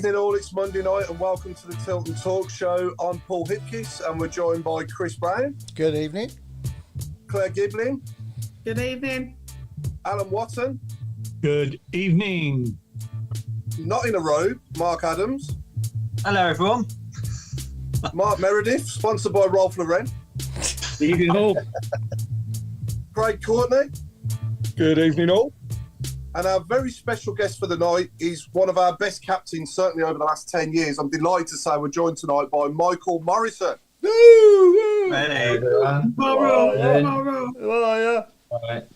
Evening all, it's Monday night and welcome to the Tilton Talk show. I'm Paul Hipkiss and we're joined by Chris Browne. Good evening. Claire Giblin. Good evening. Alan Watson. Good evening. Not in a robe, Mark Adams. Hello everyone. Mark Meredith, sponsored by Rolf Lauren. Good evening all. Craig Courtney. Good evening all. And our very special guest for the night is one of our best captains, certainly over the last 10 years. I'm delighted to say we're joined tonight by Micheal Morrison. Hey everyone. How are you? All right.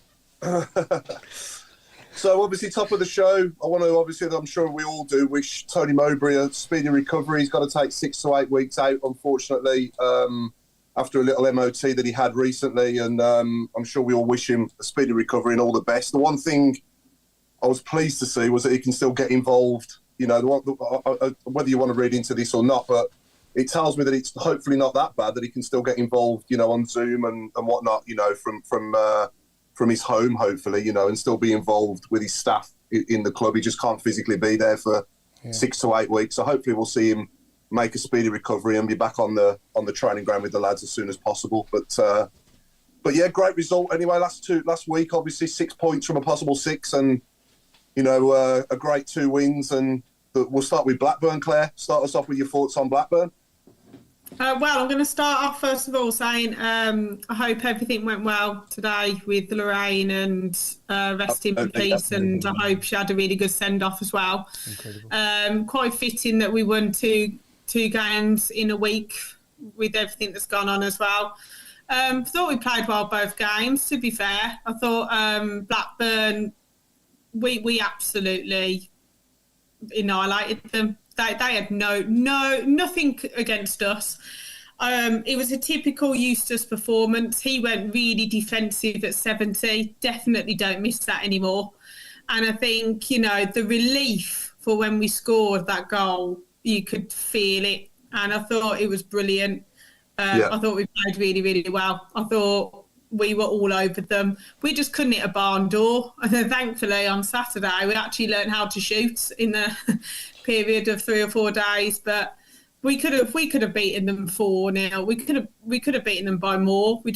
So obviously top of the show, I want to obviously, I'm sure we all do, wish Tony Mowbray a speedy recovery. He's got to take 6 to 8 weeks out, unfortunately, after a little MOT that he had recently. And I'm sure we all wish him a speedy recovery and all the best. The one thing I was pleased to see was that he can still get involved, you know, whether you want to read into this or not, but it tells me that it's hopefully not that bad, that he can still get involved, you know, on Zoom and whatnot, you know, from his home, hopefully, you know, and still be involved with his staff in the club. He just can't physically be there for 6 to 8 weeks. So hopefully we'll see him make a speedy recovery and be back on the training ground with the lads as soon as possible. But yeah, great result anyway. Last week, obviously 6 points from a possible 6 and, you know, a great 2 wins. And we'll start with Blackburn. Claire, start us off with your thoughts on Blackburn. Well, I'm going to start off first of all saying I hope everything went well today with Lorraine and rest in peace, and I hope she had a really good send-off as well. Incredible. Quite fitting that we won two games in a week with everything that's gone on as well. Thought we played well both games, to be fair. I thought Blackburn, we absolutely annihilated them. They had nothing against us. It was a typical Eustace performance. He went really defensive at 70. Definitely don't miss that anymore. And I think, you know, the relief for when we scored that goal, you could feel it. And I thought it was brilliant. I thought we played really, really well. I thought we were all over them. We just couldn't hit a barn door. And then thankfully on Saturday, we actually learned how to shoot in the period of 3 or 4 days. But we could have beaten them 4-0. We could have beaten them by more. We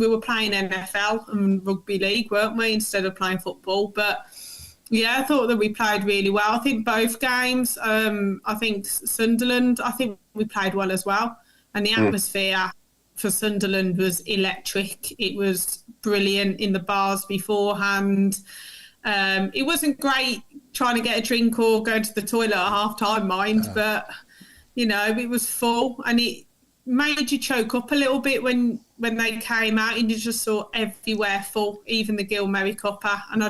were playing NFL and rugby league, weren't we, instead of playing football. But yeah, I thought that we played really well. I think both games, I think Sunderland, I think we played well as well. And the atmosphere for Sunderland was electric. It was brilliant in the bars beforehand. It wasn't great trying to get a drink or go to the toilet at half-time, but, you know, it was full. And it made you choke up a little bit when they came out and you just saw everywhere full, even the Gil-Merry Cuppa. And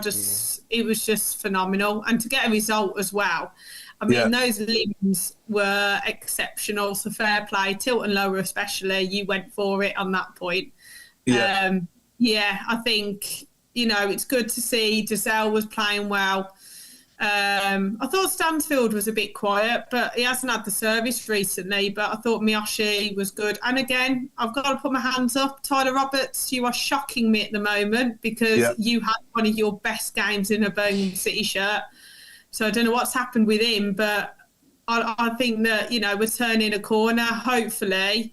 it was just phenomenal. And to get a result as well. I mean, those limbs were exceptional, so fair play. Tilton Lower especially, you went for it on that point. I think, you know, it's good to see Giselle was playing well. I thought Stansfield was a bit quiet, but he hasn't had the service recently, but I thought Miyoshi was good. And again, I've got to put my hands up. Tyler Roberts, you are shocking me at the moment because you had one of your best games in a Birmingham City shirt. So I don't know what's happened with him, but I think that, you know, we're turning a corner. Hopefully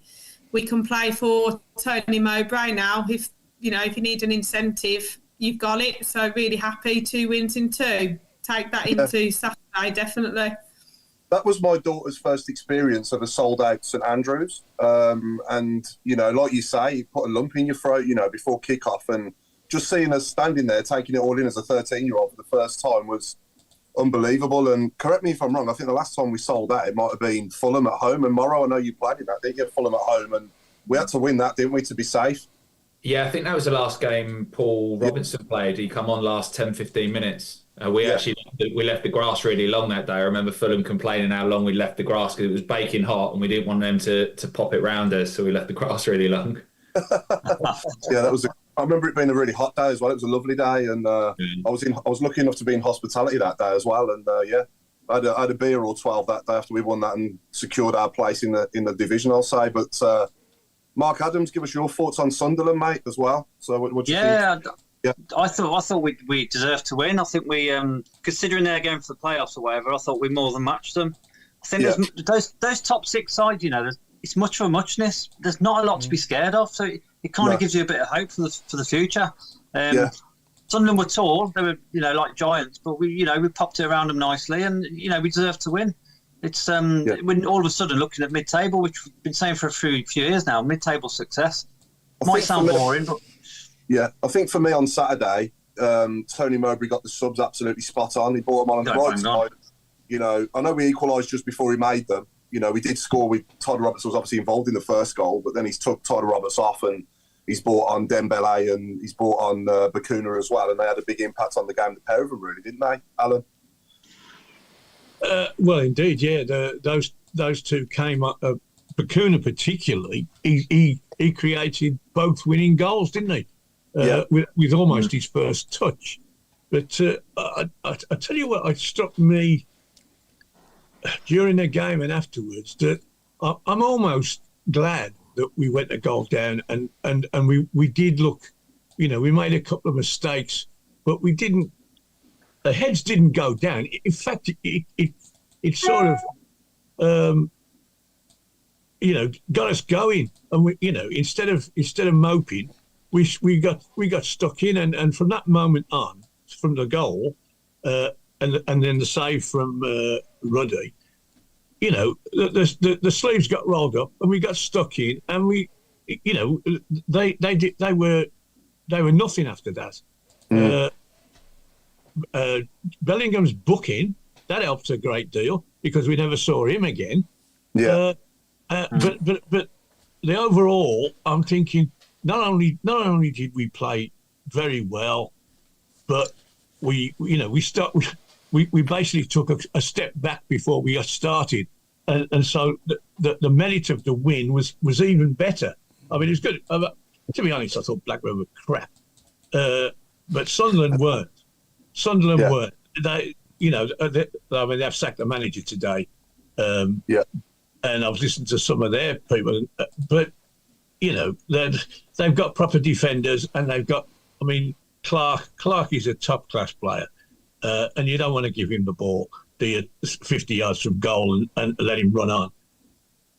we can play for Tony Mowbray now. If you need an incentive, you've got it. So really happy, 2 wins in 2. Take that into Saturday, definitely. That was my daughter's first experience of a sold-out St Andrews. And, you know, like you say, you put a lump in your throat, you know, before kick-off. And just seeing us standing there, taking it all in as a 13-year-old for the first time was unbelievable. And correct me if I'm wrong, I think the last time we sold out, it might have been Fulham at home. And Morrow, I know you played in that, didn't you? Fulham at home. And we had to win that, didn't we, to be safe? Yeah, I think that was the last game Paul Robinson played. He come on last 10, 15 minutes. We left the grass really long that day. I remember Fulham complaining how long we left the grass because it was baking hot and we didn't want them to pop it round us, so we left the grass really long. I remember it being a really hot day as well. It was a lovely day, and I was lucky enough to be in hospitality that day as well. And I had a beer or 12 that day after we won that and secured our place in the division, I'll say. But Mark Adams, give us your thoughts on Sunderland, mate, as well. So what do you think? I thought we deserved to win. I think we, considering they're going for the playoffs or whatever, I thought we more than matched them. I think those top six sides, it's much for muchness. There's not a lot to be scared of, so it kind of gives you a bit of hope for the future. Sunderland were tall; they were, like giants, but we popped it around them nicely, and we deserved to win. It's when all of a sudden looking at mid-table, which we've been saying for a few years now, mid-table success. Might sound boring, but I think for me on Saturday, Tony Mowbray got the subs absolutely spot on. He brought them on the right side. I know we equalised just before he made them. We did score with Tyler Roberts was obviously involved in the first goal, but then he's took Tyler Roberts off and he's brought on Dembele and he's brought on Bakuna as well, and they had a big impact on the game, the pair of them, really, didn't they, Alan? Well, indeed, yeah. Those two came up. Bakuna particularly, he created both winning goals, didn't he? With almost his first touch. But I tell you what, it struck me during the game and afterwards that I'm almost glad that we went a goal down and we did look, we made a couple of mistakes, but we didn't. The heads didn't go down. In fact, it sort of, got us going. And we, instead of moping, we got stuck in. And from that moment on, from the goal, and then the save from Ruddy, the sleeves got rolled up and we got stuck in. And we, they were nothing after that. Bellingham's booking, that helped a great deal because we never saw him again. But the overall, I'm thinking not only did we play very well, but we basically took a step back before we got started, and so the merit of the win was even better. I mean, it was good. To be honest, I thought Blackburn were crap, but Sunderland weren't. Weren't. They, they've sacked the manager today. And I've listened to some of their people, but they've got proper defenders, and they've got. I mean, Clark is a top class player, and you don't want to give him the ball, 50 yards from goal, and let him run on.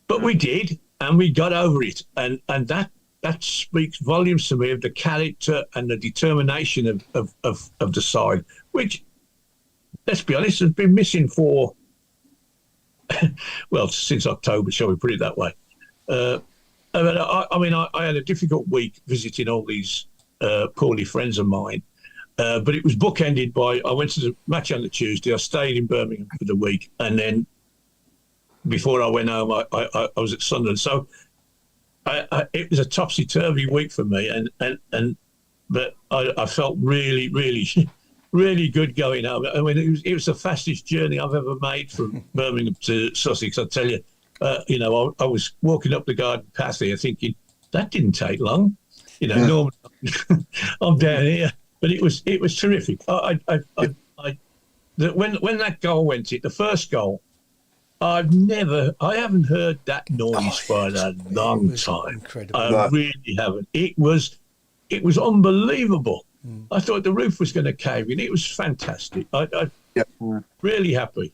But we did, and we got over it, and that speaks volumes to me of the character and the determination of the side, which, let's be honest, has been missing for, since October, shall we put it that way. I had a difficult week visiting all these poorly friends of mine, but it was bookended by, I went to the match on the Tuesday, I stayed in Birmingham for the week, and then before I went home, I was at Sunderland. So it was a topsy-turvy week for me, but I felt really, really, really good going home. I mean, it was the fastest journey I've ever made from Birmingham to Sussex. I tell you, I was walking up the garden path here thinking, that didn't take long. Normally I'm down here, but it was terrific. When that goal went in, the first goal, I haven't heard that noise for a long time. Incredible. I really haven't. It was unbelievable. I thought the roof was going to cave in. It was fantastic. Really happy.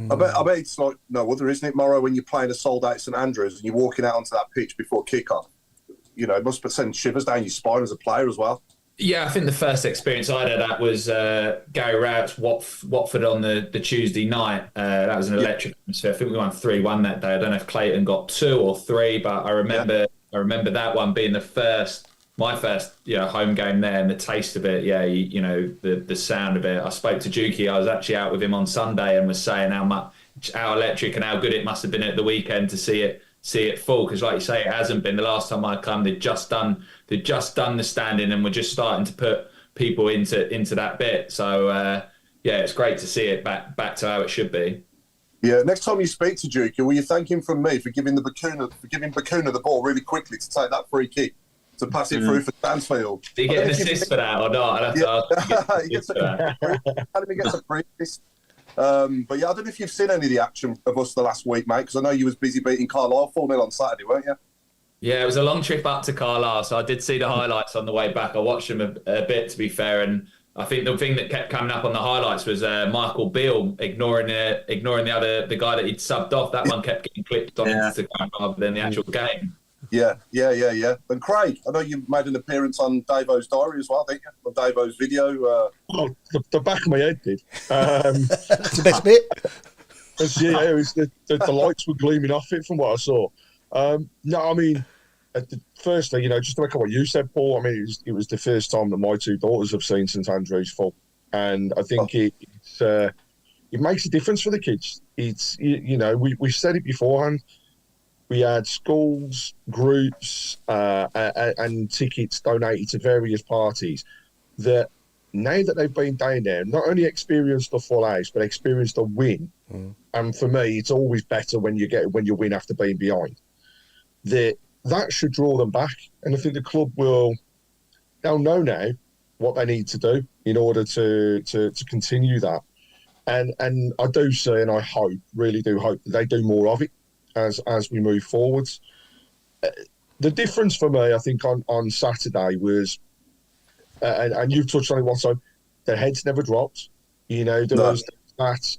I bet it's like no other, isn't it, Morrow, when you're playing a sold-out St Andrews and you're walking out onto that pitch before kick-off? It must send shivers down your spine as a player as well. Yeah, I think the first experience I had of that was Gary Rowett's Watford on the Tuesday night. That was an electric atmosphere. I think we won 3-1 that day. I don't know if Clayton got 2 or 3, but I remember that one being my first home game there, and the taste of it. Yeah, the sound of it. I spoke to Juki. I was actually out with him on Sunday and was saying how electric and how good it must have been at the weekend to see it full, because like you say, it hasn't been. The last time I come, they'd just done the standing and we're just starting to put people into that bit. So it's great to see it back to how it should be. Yeah, next time you speak to Duke, will you thank him from me for giving Bakuna the ball really quickly to take that free kick to pass it through for Stansfield? Did he get an assist for that or not? I'll have to ask. He gets a free assist. But yeah, I don't know if you've seen any of the action of us the last week, mate, because I know you was busy beating Carlisle 4-0 on Saturday, weren't you? Yeah, it was a long trip up to Carlisle, so I did see the highlights on the way back. I watched them a bit, to be fair, and I think the thing that kept coming up on the highlights was Michael Beale ignoring the guy that he'd subbed off. That one kept getting clipped on Instagram rather than the actual game. Yeah. And Craig, I know you made an appearance on Davo's diary as well, didn't you? On Davo's video. The back of my head did. That's the best bit. It was the lights were gleaming off it from what I saw. No, I mean, firstly, just to echo what you said, Paul, I mean, it was the first time that my two daughters have seen St Andrews full. And I think it makes a difference for the kids. It's, we said it beforehand. We had schools, groups, and tickets donated to various parties that now that they've been down there, not only experienced the full house, but experienced a win. And for me, it's always better when you win after being behind. That should draw them back. And I think the club they'll know now what they need to do in order to continue that. And I do say, and I really do hope that they do more of it as we move forwards. The difference for me, I think, on Saturday was, and you've touched on it once, so their heads never dropped. There was that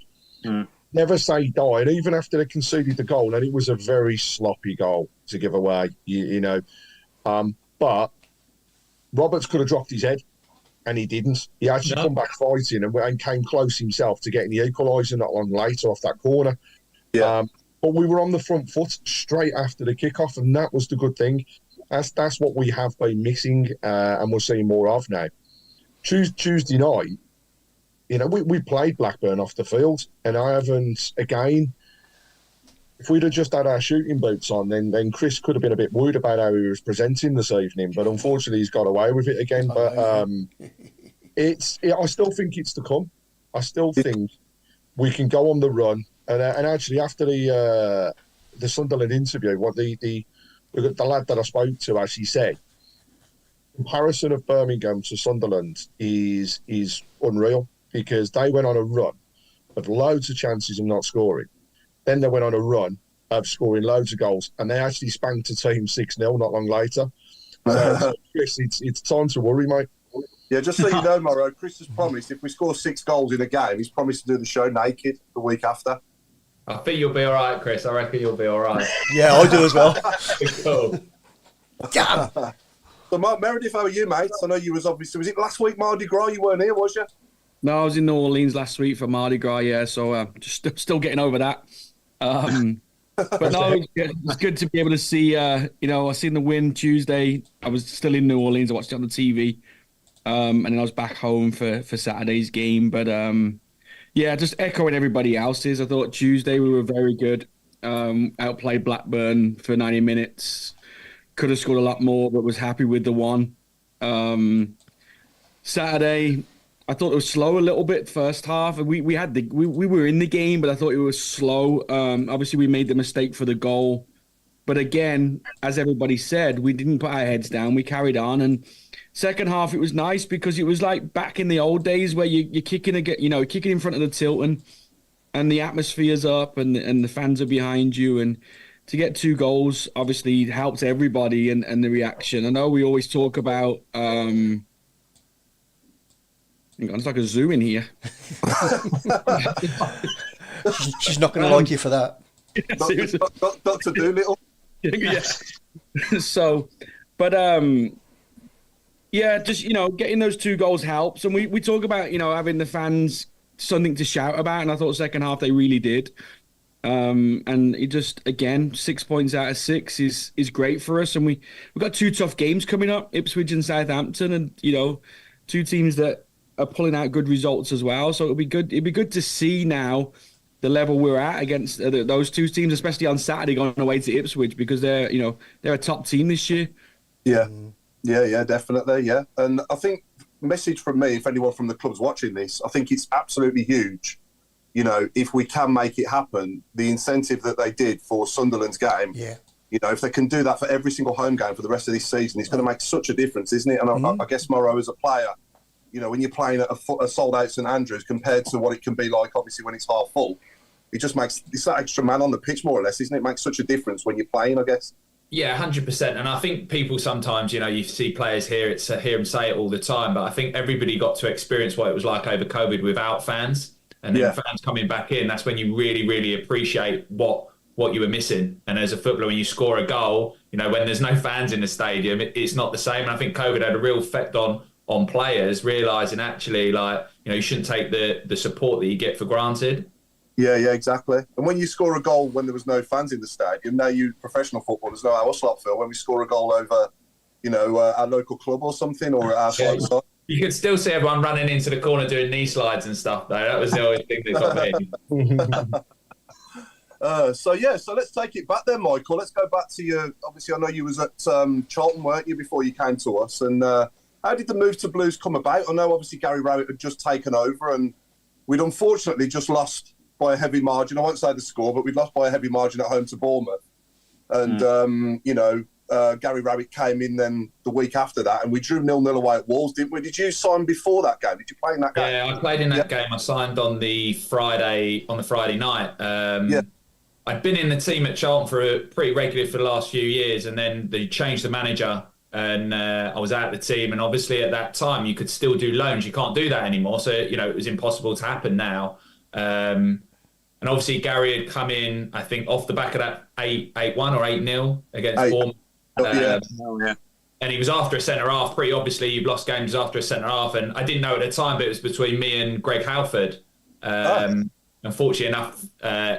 never say die. And even after they conceded the goal, and it was a very sloppy goal to give away, but Roberts could have dropped his head, and he didn't. He actually come back fighting and came close himself to getting the equaliser not long later off that corner. Yeah. But we were on the front foot straight after the kickoff, and that was the good thing. That's what we have been missing, and we're seeing more of now. Tuesday night, we played Blackburn off the field, and I haven't, again, if we'd have just had our shooting boots on, then Chris could have been a bit worried about how he was presenting this evening, but unfortunately he's got away with it again. But I still think it's to come. I still think we can go on the run. And actually, after the Sunderland interview, what the lad that I spoke to actually said, comparison of Birmingham to Sunderland is unreal, because they went on a run of loads of chances of not scoring. Then they went on a run of scoring loads of goals, and they actually spanked a team 6-0 not long later. So, Chris, it's time to worry, mate. Yeah, just so you know, Morrow, Chris has promised if we score 6 goals in a game, he's promised to do the show naked the week after. I think you'll be all right, Chris. I reckon you'll be all right. Yeah, I do as well. Cool. Yeah. So, Mark Meredith, how are you, mate? I know you was it last week, Mardi Gras? You weren't here, was you? No, I was in New Orleans last week for Mardi Gras, yeah, so just still getting over that. But no, it's good to be able to see, I seen the win Tuesday. I was still in New Orleans. I watched it on the TV. And then I was back home for Saturday's game. But, just echoing everybody else's. I thought Tuesday we were very good. Outplayed Blackburn for 90 minutes. Could have scored a lot more, but was happy with the one. Saturday, I thought it was slow a little bit first half. We were in the game, but I thought it was slow. Obviously, we made the mistake for the goal. But again, as everybody said, we didn't put our heads down. We carried on. And second half, it was nice because it was like back in the old days where you're kicking kicking in front of the Tilton, and the atmosphere's up and the fans are behind you. And to get 2 goals obviously helps everybody and the reaction. I know we always talk about. Hang on, it's like a zoo in here. She's not going to like you for that. Dr. Doolittle. Yeah. So, but just getting those 2 goals helps, and we talk about having the fans something to shout about, and I thought second half they really did. And it just, again, 6 points out of 6 is great for us, and we've got 2 tough games coming up, Ipswich and Southampton, and 2 teams that are pulling out good results as well. So it'd be good to see now the level we're at against those 2 teams, especially on Saturday going away to Ipswich, because they're a top team this year. Yeah, definitely, yeah. And I think message from me, if anyone from the club's watching this, I think it's absolutely huge. If we can make it happen, the incentive that they did for Sunderland's game, if they can do that for every single home game for the rest of this season, it's going to make such a difference, isn't it? And I guess Morrow, as a player, when you're playing at a sold-out St Andrews compared to what it can be like, obviously, when it's half full, it just makes, it's that extra man on the pitch, more or less, isn't it? It makes such a difference when you're playing, I guess. Yeah, 100%. And I think people sometimes, you see players hear them say it all the time, but I think everybody got to experience what it was like over COVID without fans. And then fans coming back in, that's when you really, really appreciate what you were missing. And as a footballer, when you score a goal, when there's no fans in the stadium, it's not the same. And I think COVID had a real effect on players realising actually, you shouldn't take the support that you get for granted. Yeah, exactly. And when you score a goal when there was no fans in the stadium, now you professional footballers know how us lot feel when we score a goal over, our local club or something, or our side. You could still see everyone running into the corner doing knee slides and stuff, though. That was the only thing that got me. So let's take it back then, Michael. Let's go back to you. Obviously, I know you was at Charlton, weren't you, before you came to us? And how did the move to Blues come about? I know, obviously, Gary Rowett had just taken over, and we'd unfortunately just lost by a heavy margin. I won't say the score, but we'd lost by a heavy margin at home to Bournemouth. And, Gary Rowett came in then the week after that, and we drew 0-0 away at Wolves, didn't we? Did you sign before that game? Did you play in that game? Yeah, I played in that game. I signed on the Friday night. I'd been in the team at Charlton pretty regularly for the last few years, and then they changed the manager, and I was out of the team. And obviously at that time, you could still do loans. You can't do that anymore. So, it was impossible to happen now. And obviously Gary had come in, I think, off the back of that 8-1 or 8-0 against Bournemouth. And he was after a centre-half. Pretty obviously, you've lost games after a centre-half. And I didn't know at the time, but it was between me and Greg Halford. Unfortunately enough,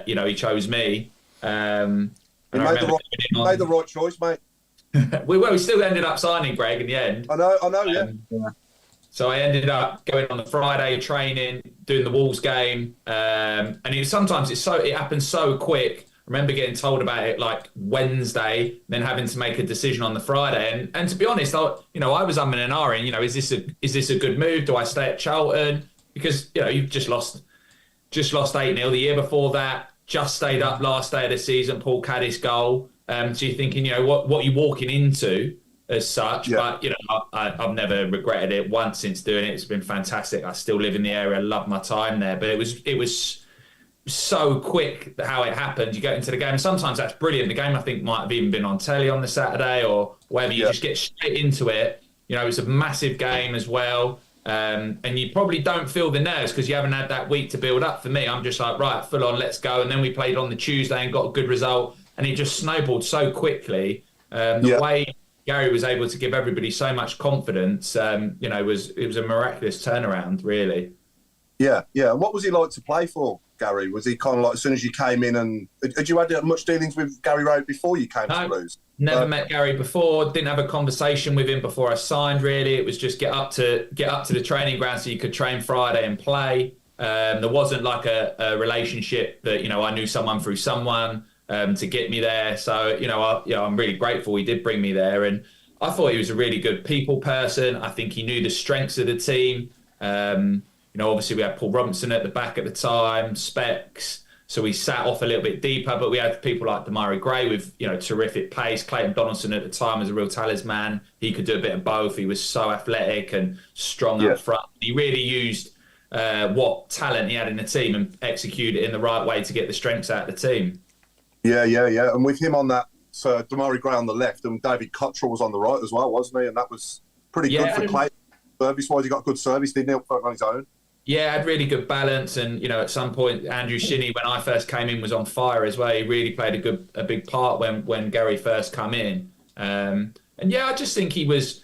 he chose me. He made the right choice, mate. we still ended up signing Greg in the end. I know, yeah. So I ended up going on the Friday training, doing the Wolves game, and sometimes it happens so quick. I remember getting told about it like Wednesday, then having to make a decision on the Friday. And to be honest, I was umming and ahhing. Is this a good move? Do I stay at Charlton? Because you've just lost 8-0 the year before that. Just stayed up last day of the season. Paul Caddis goal. So you're thinking, what are you walking into? As such, but I've never regretted it once since doing it. It's been fantastic. I still live in the area, love my time there. But it was so quick how it happened. You get into the game, and sometimes that's brilliant. The game I think might have even been on telly on the Saturday or wherever. You just get straight into it. It's a massive game as well, and you probably don't feel the nerves because you haven't had that week to build up. For me, I'm just like, right, full on, let's go. And then we played on the Tuesday and got a good result, and it just snowballed so quickly. The way Gary was able to give everybody so much confidence, it was a miraculous turnaround, really. Yeah. And what was he like to play for, Gary? Was he kind of like, as soon as you came in, and had you had much dealings with Gary Rowett before you came to Blues? Never met Gary before. Didn't have a conversation with him before I signed. Really, it was just get up to the training ground so you could train Friday and play. There wasn't like a relationship that I knew someone through someone. To get me there. So, I'm really grateful he did bring me there. And I thought he was a really good people person. I think he knew the strengths of the team. Obviously we had Paul Robinson at the back at the time, Specs. So we sat off a little bit deeper, but we had people like Damari Gray with, terrific pace. Clayton Donaldson at the time was a real talisman. He could do a bit of both. He was so athletic and strong up front. He really used what talent he had in the team and executed it in the right way to get the strengths out of the team. Yeah. And with him on that, so Damari Gray on the left and David Cottrell was on the right as well, wasn't he? And that was pretty good for Clay. Service-wise, he got good service, didn't he, on his own? Yeah, had really good balance. And, at some point, Andrew Shinney, when I first came in, was on fire as well. He really played a big part when Gary first come in. I just think he was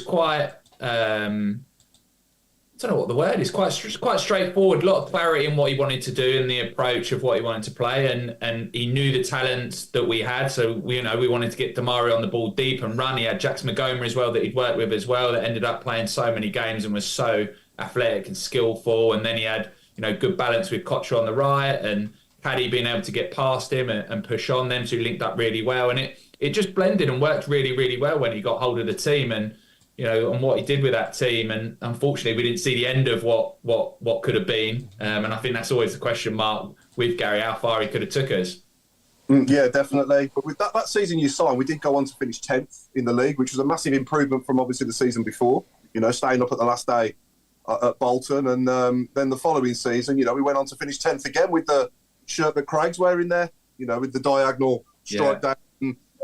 quite... I don't know what the word is. Quite straightforward. A lot of clarity in what he wanted to do and the approach of what he wanted to play, and he knew the talents that we had. So we wanted to get Damari on the ball deep and run. He had Jax Magoma as well that he'd worked with as well, that ended up playing so many games and was so athletic and skillful. And then he had good balance with Cottrell on the right and Paddy being able to get past him and push on. Them two linked up really well, and it just blended and worked really, really well when he got hold of the team and. On what he did with that team, and unfortunately we didn't see the end of what could have been, and I think that's always the question mark with Gary, how far he could have took us. Yeah, definitely. But with that season you signed, we did go on to finish 10th in the league, which was a massive improvement from obviously the season before, staying up at the last day at Bolton, and then the following season, we went on to finish 10th again with the shirt that Craig's wearing there, with the diagonal stripe down.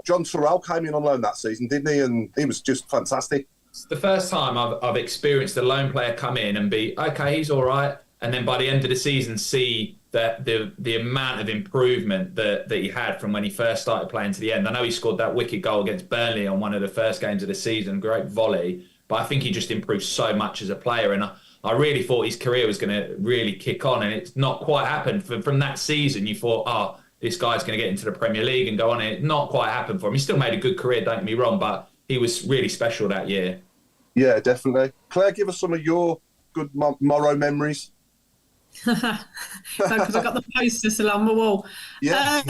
John Terrell came in on loan that season, didn't he? And he was just fantastic. It's the first time I've experienced a lone player come in and be, okay, he's all right. And then by the end of the season, see that the amount of improvement that he had from when he first started playing to the end. I know he scored that wicked goal against Burnley on one of the first games of the season, great volley. But I think he just improved so much as a player. And I really thought his career was going to really kick on. And it's not quite happened. From that season, you thought, oh, this guy's going to get into the Premier League and go on. And it not quite happened for him. He still made a good career, don't get me wrong, but he was really special that year. Yeah, definitely. Claire, give us some of your good Morrow memories. Because I got the posters still on the wall. Yeah.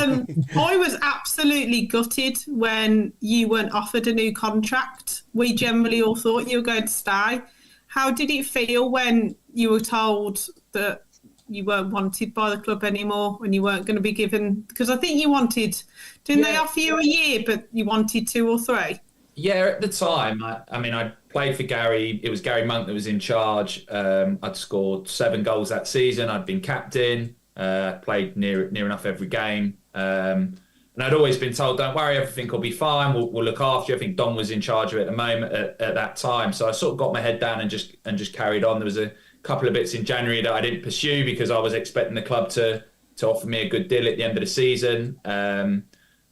I was absolutely gutted when you weren't offered a new contract. We generally all thought you were going to stay. How did it feel when you were told that you weren't wanted by the club anymore, when you weren't going to be given? Because I think you wanted, didn't they offer you a year, but you wanted 2 or 3? Yeah, at the time, I played for Gary. It was Gary Monk that was in charge. I'd scored 7 goals that season. I'd been captain, played near enough every game. And I'd always been told, don't worry, everything will be fine. We'll look after you. I think Don was in charge of it at the moment at that time. So I sort of got my head down and just carried on. There was a couple of bits in January that I didn't pursue because I was expecting the club to offer me a good deal at the end of the season.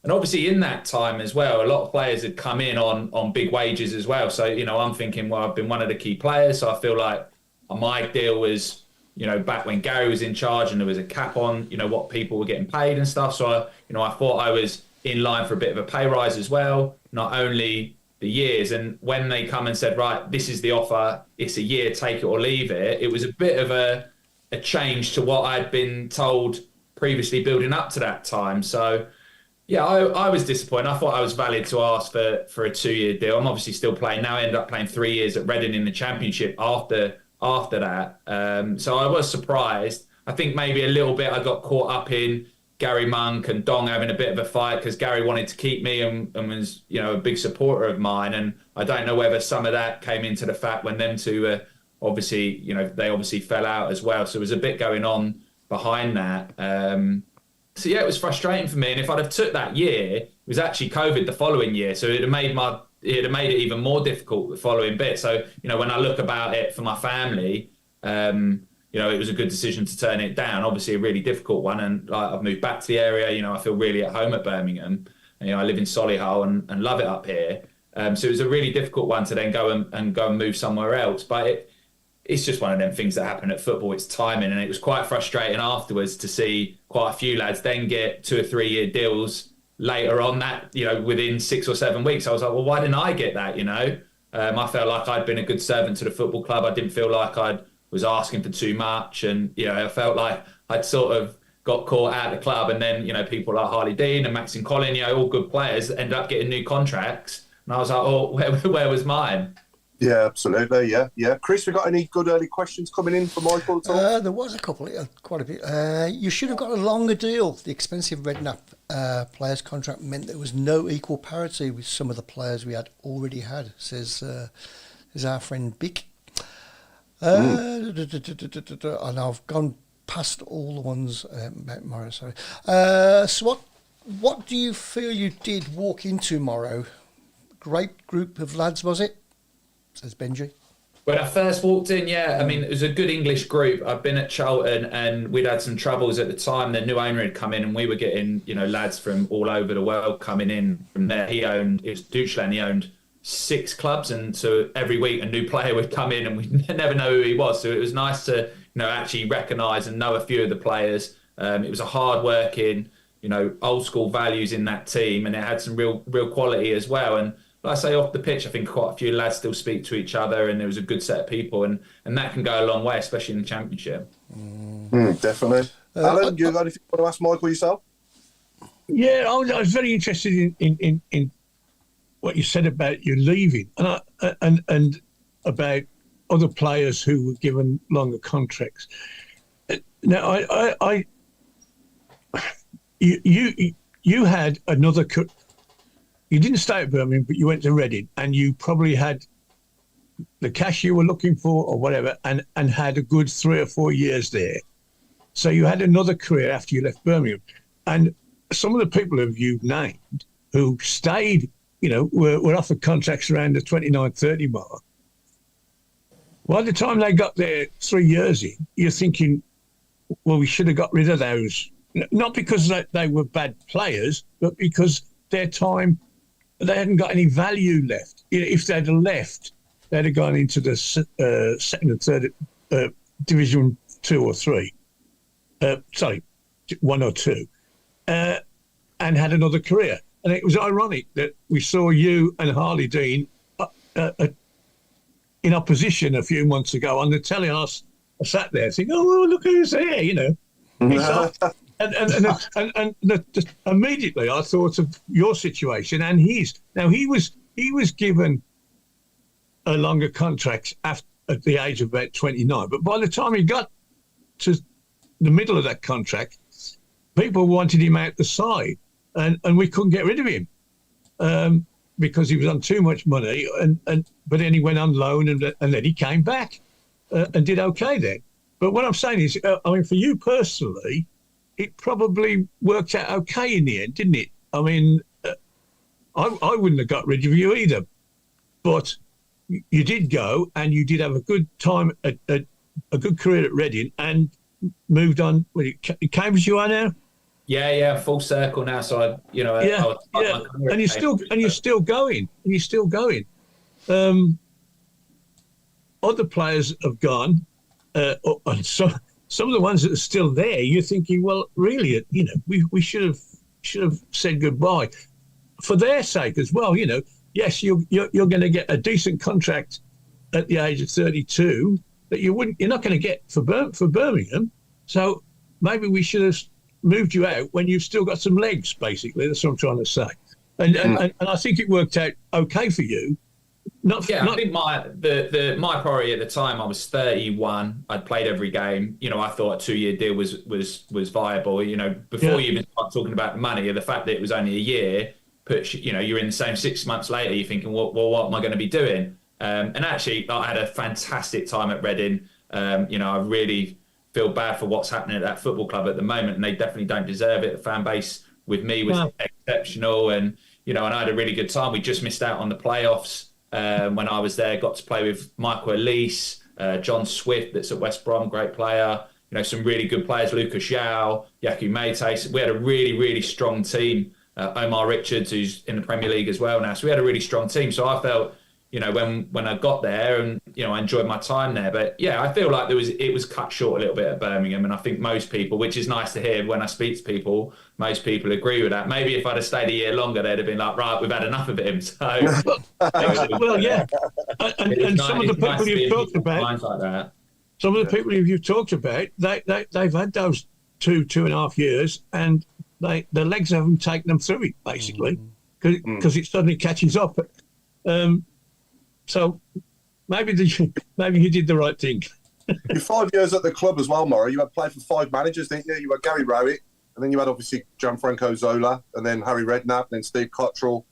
And obviously in that time as well, a lot of players had come in on big wages as well. So, I'm thinking, well, I've been one of the key players. So I feel like my deal was, back when Gary was in charge and there was a cap on, what people were getting paid and stuff. So, I thought I was in line for a bit of a pay rise as well, not only the years. And when they come and said, right, this is the offer, it's a year, take it or leave it, it was a bit of a change to what I'd been told previously building up to that time. So, yeah, I was disappointed. I thought I was valid to ask for a 2-year deal. I'm obviously still playing now. I ended up playing 3 years at Reading in the Championship after that. So I was surprised. I think maybe a little bit I got caught up in Gary Monk and Dong having a bit of a fight because Gary wanted to keep me and was, a big supporter of mine. And I don't know whether some of that came into the fact when them two obviously, they obviously fell out as well. So there was a bit going on behind that. So yeah, it was frustrating for me. And if I'd have took that year, it was actually COVID the following year. So it'd have made it even more difficult the following bit. So, when I look about it for my family, it was a good decision to turn it down. Obviously a really difficult one. And I've moved back to the area, I feel really at home at Birmingham. And, I live in Solihull and love it up here. So it was a really difficult one to then go and move somewhere else. But it's just one of them things that happen at football. It's timing. And it was quite frustrating afterwards to see quite a few lads then get 2 or 3 year deals later on that, within 6 or 7 weeks. I was like, well, why didn't I get that, I felt like I'd been a good servant to the football club. I didn't feel like I was asking for too much. And, I felt like I'd sort of got caught out of the club. And then, people like Harley Dean and Maxine Collin, all good players, ended up getting new contracts. And I was like, oh, where was mine? Yeah, absolutely. Yeah. Chris, we got any good early questions coming in for Micheal at all? There was a couple, quite a bit. You should have got a longer deal. The expensive Redknapp players' contract meant there was no equal parity with some of the players we had already had, says our friend Bick. And I've gone past all the ones about Morrow, sorry. So what do you feel you did walk into Morrow? Great group of lads, was it? Says Benji. When I first walked in, it was a good English group. I've been at Charlton and we'd had some troubles at the time. The new owner had come in and we were getting, lads from all over the world coming in from there. It was Deutschland, he owned 6 clubs. And so every week a new player would come in and we'd never know who he was. So it was nice to, actually recognise and know a few of the players. It was a hard-working, old school values in that team and it had some real quality as well. And like I say, off the pitch, I think quite a few lads still speak to each other and there was a good set of people and that can go a long way, especially in the Championship. Definitely. Alan, you got anything you want to ask Micheal yourself? Yeah, I was very interested in what you said about you leaving and about other players who were given longer contracts. Now, you had another... You didn't stay at Birmingham, but you went to Reading and you probably had the cash you were looking for or whatever and had a good 3 or 4 years there. So you had another career after you left Birmingham. And some of the people who you've named who stayed, were offered contracts around the 29, 30 mark. By the time they got there 3 years in, you're thinking, well, we should have got rid of those. Not because they were bad players, but because their time, they hadn't got any value left. If they'd have left, they'd have gone into the second and third Division 2 or 3. 1 or 2. And had another career. And it was ironic that we saw you and Harley Dean in opposition a few months ago on the telly. I sat there thinking, oh, look who's here, And immediately I thought of your situation and his. Now he was given a longer contract at the age of about 29, but by the time he got to the middle of that contract, people wanted him out the side, and we couldn't get rid of him because he was on too much money. But then he went on loan, and then he came back and did okay then. But what I'm saying is, for you personally, it probably worked out okay in the end, didn't it? I wouldn't have got rid of you either, but you did go, and you did have a good time, a good career at Reading, and moved on. Cambridge you are now? Yeah, full circle now. So and you're still going. Other players have gone, and some of the ones that are still there, you're thinking, well, really, we should have said goodbye for their sake as well. Yes, you're going to get a decent contract at the age of 32 that you're not going to get for Birmingham. So maybe we should have moved you out when you've still got some legs. Basically, that's what I'm trying to say. And I think it worked out okay for you. I think my priority at the time, I was 31. I'd played every game. I thought a 2-year deal was viable. Before you even start talking about the money, or the fact that it was only a year, you're in the same 6 months later. You're thinking, well, what am I going to be doing? And actually, I had a fantastic time at Reading. I really feel bad for what's happening at that football club at the moment, and they definitely don't deserve it. The fan base with me was exceptional, and and I had a really good time. We just missed out on the playoffs when I was there. Got to play with Michael Elise, John Swift, that's at West Brom, great player. Some really good players, Lucas Yao, Yaku Mate. We had a really, really strong team. Omar Richards, who's in the Premier League as well now. So we had a really strong team. So I felt, when I got there, and I enjoyed my time there. But yeah, I feel like it was cut short a little bit at Birmingham, and I think most people, which is nice to hear when I speak to people, most people agree with that. Maybe if I'd have stayed a year longer, they'd have been like, right, we've had enough of him. So well, yeah, and some of the people you've talked about, some of the people you've talked about, they've had those 2.5 years, and the legs haven't taken them through it basically because it suddenly catches up. So maybe you did the right thing. You're 5 years at the club as well, Morrow. You had played for 5 managers, didn't you? You had Gary Rowett, and then you had obviously Gianfranco Zola, and then Harry Redknapp, and then Steve Cottrell,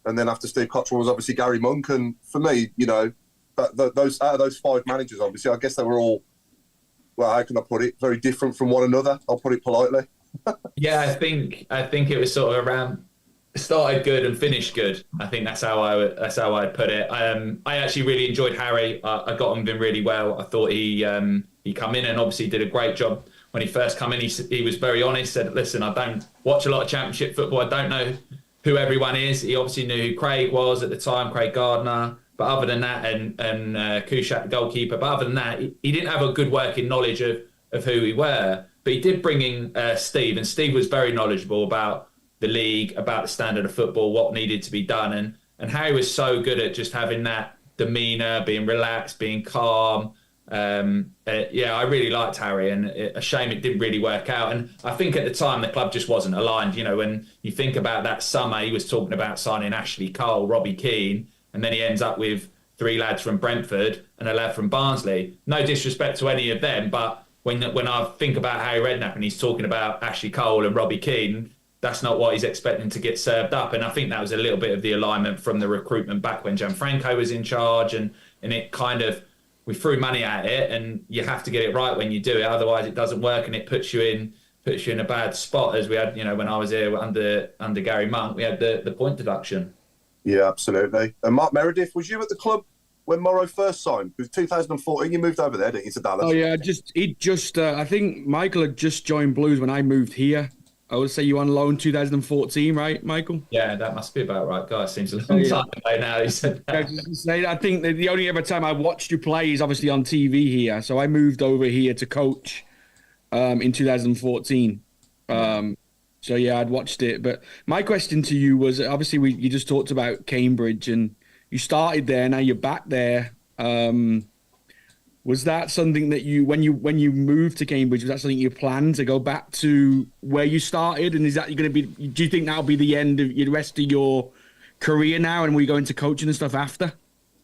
and then after Steve Cottrell was obviously Gary Monk. And for me, those out of those 5 managers, obviously, I guess they were all, well, how can I put it, very different from one another. I'll put it politely. Yeah, I think it was sort of around. Started good and finished good. I think that's how I'd put it. I actually really enjoyed Harry. I got on with him really well. I thought he come in and obviously did a great job when he first come in. He was very honest. Said, "Listen, I don't watch a lot of Championship football. I don't know who everyone is." He obviously knew who Craig was at the time, Craig Gardner. But other than that, and Kushak, the goalkeeper. But other than that, he didn't have a good working knowledge of who we were. But he did bring in Steve, and Steve was very knowledgeable about the league, about the standard of football, what needed to be done. And Harry was so good at just having that demeanour, being relaxed, being calm. I really liked Harry, and a shame it didn't really work out. And I think at the time the club just wasn't aligned. When you think about that summer, he was talking about signing Ashley Cole, Robbie Keane, and then he ends up with 3 lads from Brentford and a lad from Barnsley. No disrespect to any of them, but when I think about Harry Redknapp and he's talking about Ashley Cole and Robbie Keane, that's not what he's expecting to get served up. And I think that was a little bit of the alignment from the recruitment back when Gianfranco was in charge. And it kind of, we threw money at it, and you have to get it right when you do it. Otherwise it doesn't work, and it puts you in puts you in a bad spot, as we had, when I was here under Gary Monk, we had the point deduction. Yeah, absolutely. And Mark Meredith, was you at the club when Morrow first signed? Because 2014, you moved over there, didn't you, to Dallas? Oh yeah, I think Michael had just joined Blues when I moved here. I would say you on loan 2014, right, Michael? Yeah, that must be about right, guys. Seems a long time ago now. You said that. I think the only other time I watched you play is obviously on TV here. So I moved over here to coach in 2014. So yeah, I'd watched it. But my question to you was, obviously you just talked about Cambridge and you started there, now you're back there. Was that something that when you moved to Cambridge, was that something you planned to go back to where you started? And is that going to be, do you think that'll be the end of the rest of your career now and we go into coaching and stuff after?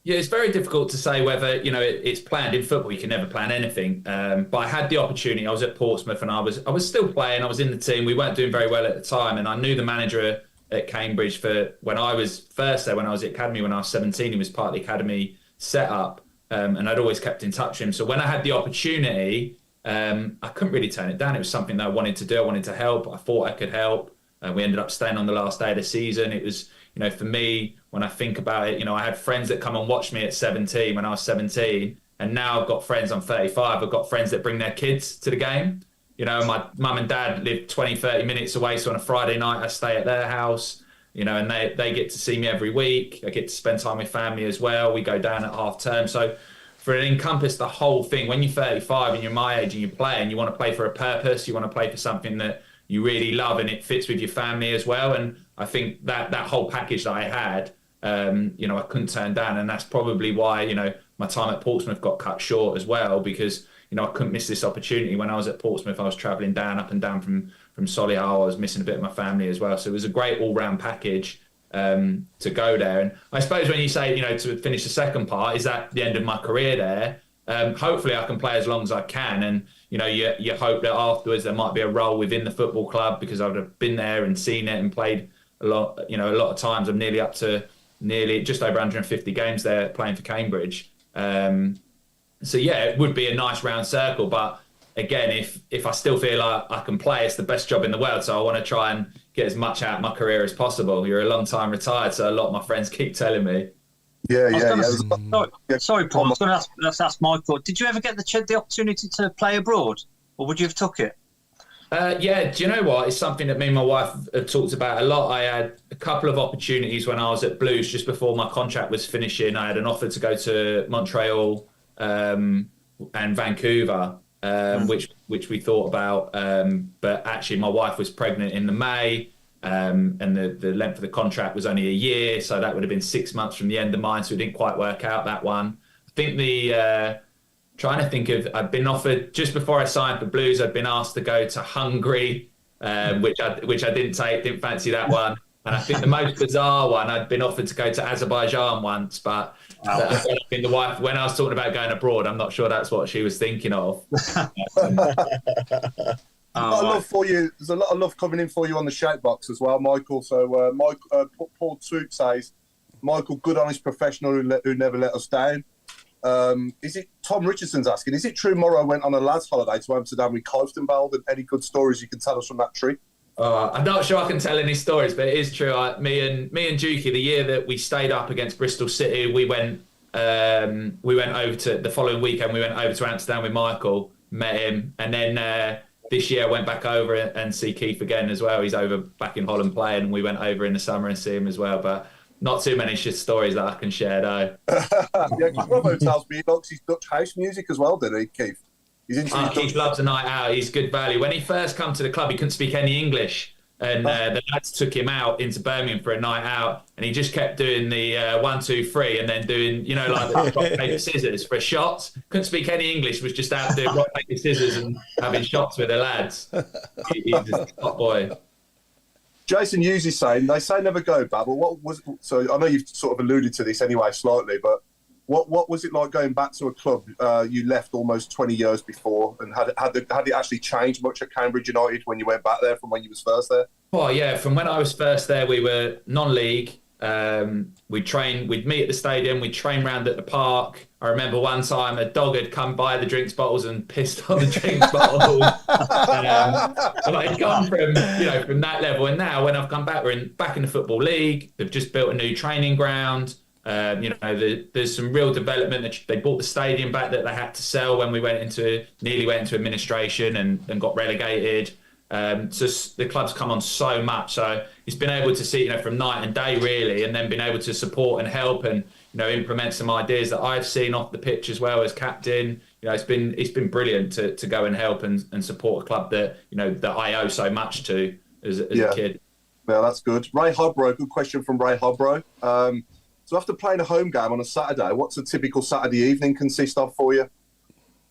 Yeah, it's very difficult to say whether, it's planned. In football, you can never plan anything. But I had the opportunity. I was at Portsmouth and I was still playing. I was in the team. We weren't doing very well at the time. And I knew the manager at Cambridge for when I was first there, when I was at academy, when I was 17, he was part of the academy setup. And I'd always kept in touch with him. So when I had the opportunity, I couldn't really turn it down. It was something that I wanted to do. I wanted to help. I thought I could help. We ended up staying on the last day of the season. It was, for me, when I think about it, I had friends that come and watch me at 17 when I was 17. And now I've got friends, I'm 35. I've got friends that bring their kids to the game. My mum and dad live 20, 30 minutes away. So on a Friday night, I stay at their house. And they get to see me every week. I get to spend time with family as well. We go down at half term. So for it encompass the whole thing, when you're 35 and you're my age and you play and you want to play for a purpose, you want to play for something that you really love and it fits with your family as well. And I think that whole package that I had, I couldn't turn down. And that's probably why, my time at Portsmouth got cut short as well, because, I couldn't miss this opportunity. When I was at Portsmouth, I was travelling up and down from Solihull. I was missing a bit of my family as well. So it was a great all-round package to go there. And I suppose when you say, to finish the second part, is that the end of my career there? Hopefully I can play as long as I can. And, you hope that afterwards there might be a role within the football club, because I would have been there and seen it and played a lot of times. I'm nearly up to just over 150 games there playing for Cambridge. So yeah, it would be a nice round circle, but again, if I still feel like I can play, it's the best job in the world. So I want to try and get as much out of my career as possible. You're a long time retired, so a lot of my friends keep telling me. Yeah. Sorry, Paul. I was going to ask Michael. Did you ever get the opportunity to play abroad, or would you have took it? Yeah, do you know what? It's something that me and my wife have talked about a lot. I had a couple of opportunities when I was at Blues just before my contract was finishing. I had an offer to go to Montreal and Vancouver, which we thought about. But actually, my wife was pregnant in the May, and the length of the contract was only a year. So that would have been 6 months from the end of mine. So it didn't quite work out, that one. I think trying to think of, I'd been offered just before I signed for Blues. I'd been asked to go to Hungary, which I didn't take, didn't fancy that one. And I think the most bizarre one, I'd been offered to go to Azerbaijan once, but I think the wife, when I was talking about going abroad, I'm not sure that's what she was thinking of. Love for you. There's a lot of love coming in for you on the shout box as well, Michael. So Paul Toot says, Michael, good, honest professional who never let us down. Is it Tom Richardson's asking, is it true Morrow went on a lads holiday to Amsterdam with Cliftonveld, and any good stories you can tell us from that trip? I'm not sure I can tell any stories, but it is true. Me and Juki, the year that we stayed up against Bristol City, we went over to the following weekend. We went over to Amsterdam with Michael, met him, and then this year I went back over and see Keith again as well. He's over back in Holland playing, and we went over in the summer and see him as well. But not too many stories that I can share, though. Yeah, Robbo tells me he likes his Dutch house music as well, didn't he, Keith? Keith loves a night out. He's good value. When he first come to the club, he couldn't speak any English, and the lads took him out into Birmingham for a night out, and he just kept doing the 1, 2, 3, and then doing like the rock paper scissors for shots. Couldn't speak any English. Was just out doing rock paper scissors and having shots with the lads. He's a top boy. Jason Hughes is saying, they say never go, Babel. So I know you've sort of alluded to this anyway slightly, but what was it like going back to a club you left almost 20 years before, and had it actually changed much at Cambridge United when you went back there from when you was first there? Oh yeah, from when I was first there, we were non-league. We'd meet at the stadium, we'd train round at the park. I remember one time a dog had come by the drinks bottles and pissed on the drinks bottles. And I'd gone from that level, and now when I've come back, we're back in the Football League. They've just built a new training ground. There's some real development. They bought the stadium back that they had to sell when we nearly went into administration and got relegated. So the club's come on so much. So it's been able to see, from night and day really, and then been able to support and help and implement some ideas that I've seen off the pitch as well as captain. It's been brilliant to go and help and support a club that that I owe so much to as a kid. Yeah, that's good. Ray Hobro, good question from Ray Hobro. So after playing a home game on a Saturday, what's a typical Saturday evening consist of for you?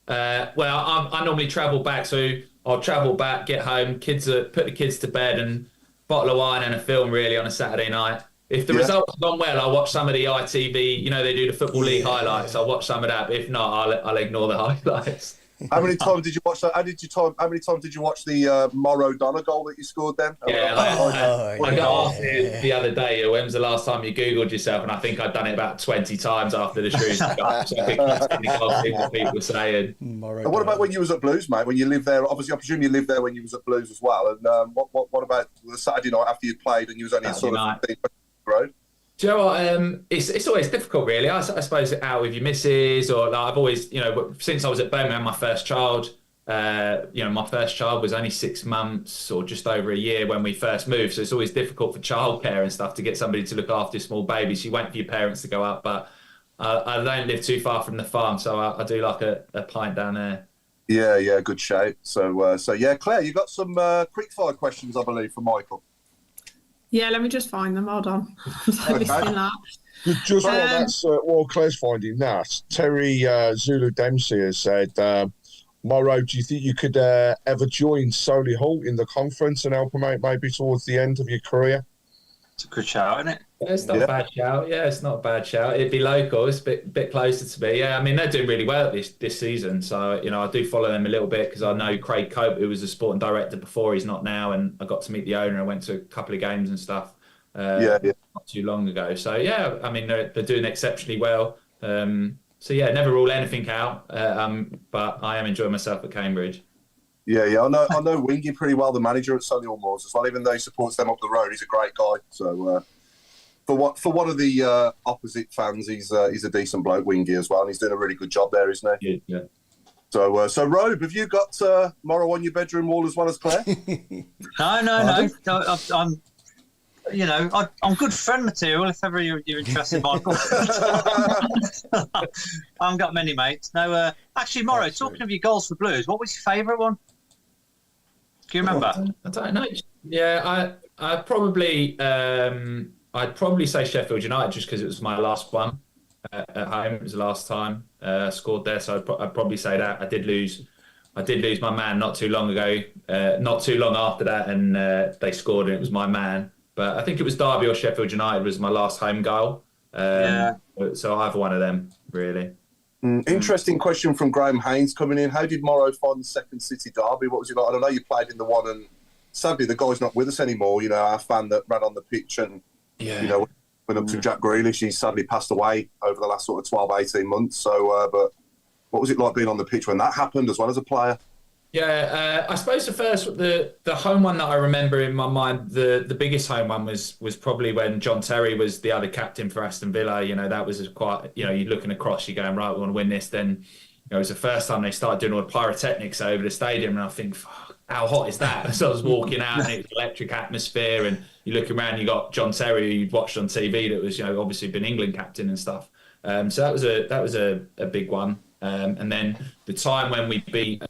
Well, I normally travel back, so I'll travel back, get home, put the kids to bed, and bottle of wine and a film really on a Saturday night. If the results have gone well, I'll watch some of the ITV. They do the Football League highlights. I'll watch some of that. But if not, I'll ignore the highlights. How many times did you watch that? How many times did you watch the Morrison goal that you scored then? Yeah, I got asked the other day, when was the last time you Googled yourself? And I think I'd done it about 20 times after the Shrewsbury goal. So I think that's what people were saying. And what about when you was at Blues, mate? When you lived there, obviously, I presume you lived there when you was at Blues as well. And what about the Saturday night after you'd played and you was only sort of road? Do you know what? It's always difficult, really. I suppose out with your missus, or I've always, since I was at Birmingham, my first child. My first child was only 6 months or just over a year when we first moved. So it's always difficult for childcare and stuff to get somebody to look after a small baby. So you wait for your parents to go up, but I don't live too far from the farm, so I do like a pint down there. Yeah, good shout. So Claire, you got some quick-fire questions, I believe, from Michael. Yeah, let me just find them. Hold on. Just while Claire's finding that, Terry Zulu Dempsey has said, Morrow, do you think you could ever join Solihull in the conference and help them out maybe towards the end of your career? It's a good shout, isn't it? Yeah, it's not a bad shout. Yeah, it's not a bad shout. It'd be local. It's a bit closer to me. Yeah, I mean, they're doing really well this season. So, I do follow them a little bit because I know Craig Cope, who was the sporting director before. He's not now. And I got to meet the owner. I went to a couple of games and stuff not too long ago. So, yeah, I mean, they're doing exceptionally well. Never rule anything out. But I am enjoying myself at Cambridge. Yeah, I know Wingy pretty well, the manager at Solihull Moors as well. Even though he supports them up the road, he's a great guy. So for one of the opposite fans, he's a decent bloke, Wingy as well, and he's doing a really good job there, isn't he? Yeah. So Robe, have you got Morrow on your bedroom wall as well as Claire? No. I'm good friend material if ever you're interested, Michael. I haven't got many mates. No, actually, Morrow, talking of your goals for Blues, what was your favourite one? Do you remember? I don't know. Yeah, I'd probably say Sheffield United just because it was my last one at home. It was the last time I scored there, so I'd probably say that. I did lose my man not too long ago. Not too long after that, and they scored, and it was my man. But I think it was Derby or Sheffield United was my last home goal. So either one of them, really. Interesting question from Graham Haynes coming in. How did Morrow find the second City derby? What was it like? I know you played in the one, and sadly the guy's not with us anymore. Our fan that ran on the pitch and went up to Jack Grealish. He sadly passed away over the last sort of 12, 18 months. So, but what was it like being on the pitch when that happened as well as a player? Yeah, I suppose the home one that I remember in my mind, the biggest home one was probably when John Terry was the other captain for Aston Villa. That was quite, you're looking across, you're going, right, we want to win this. Then, it was the first time they started doing all the pyrotechnics over the stadium, and I think, how hot is that? So I was walking out, and it was electric atmosphere, and you look around, you got John Terry, who you'd watched on TV, that was, obviously been England captain and stuff. So that was a big one. And then the time when we beat,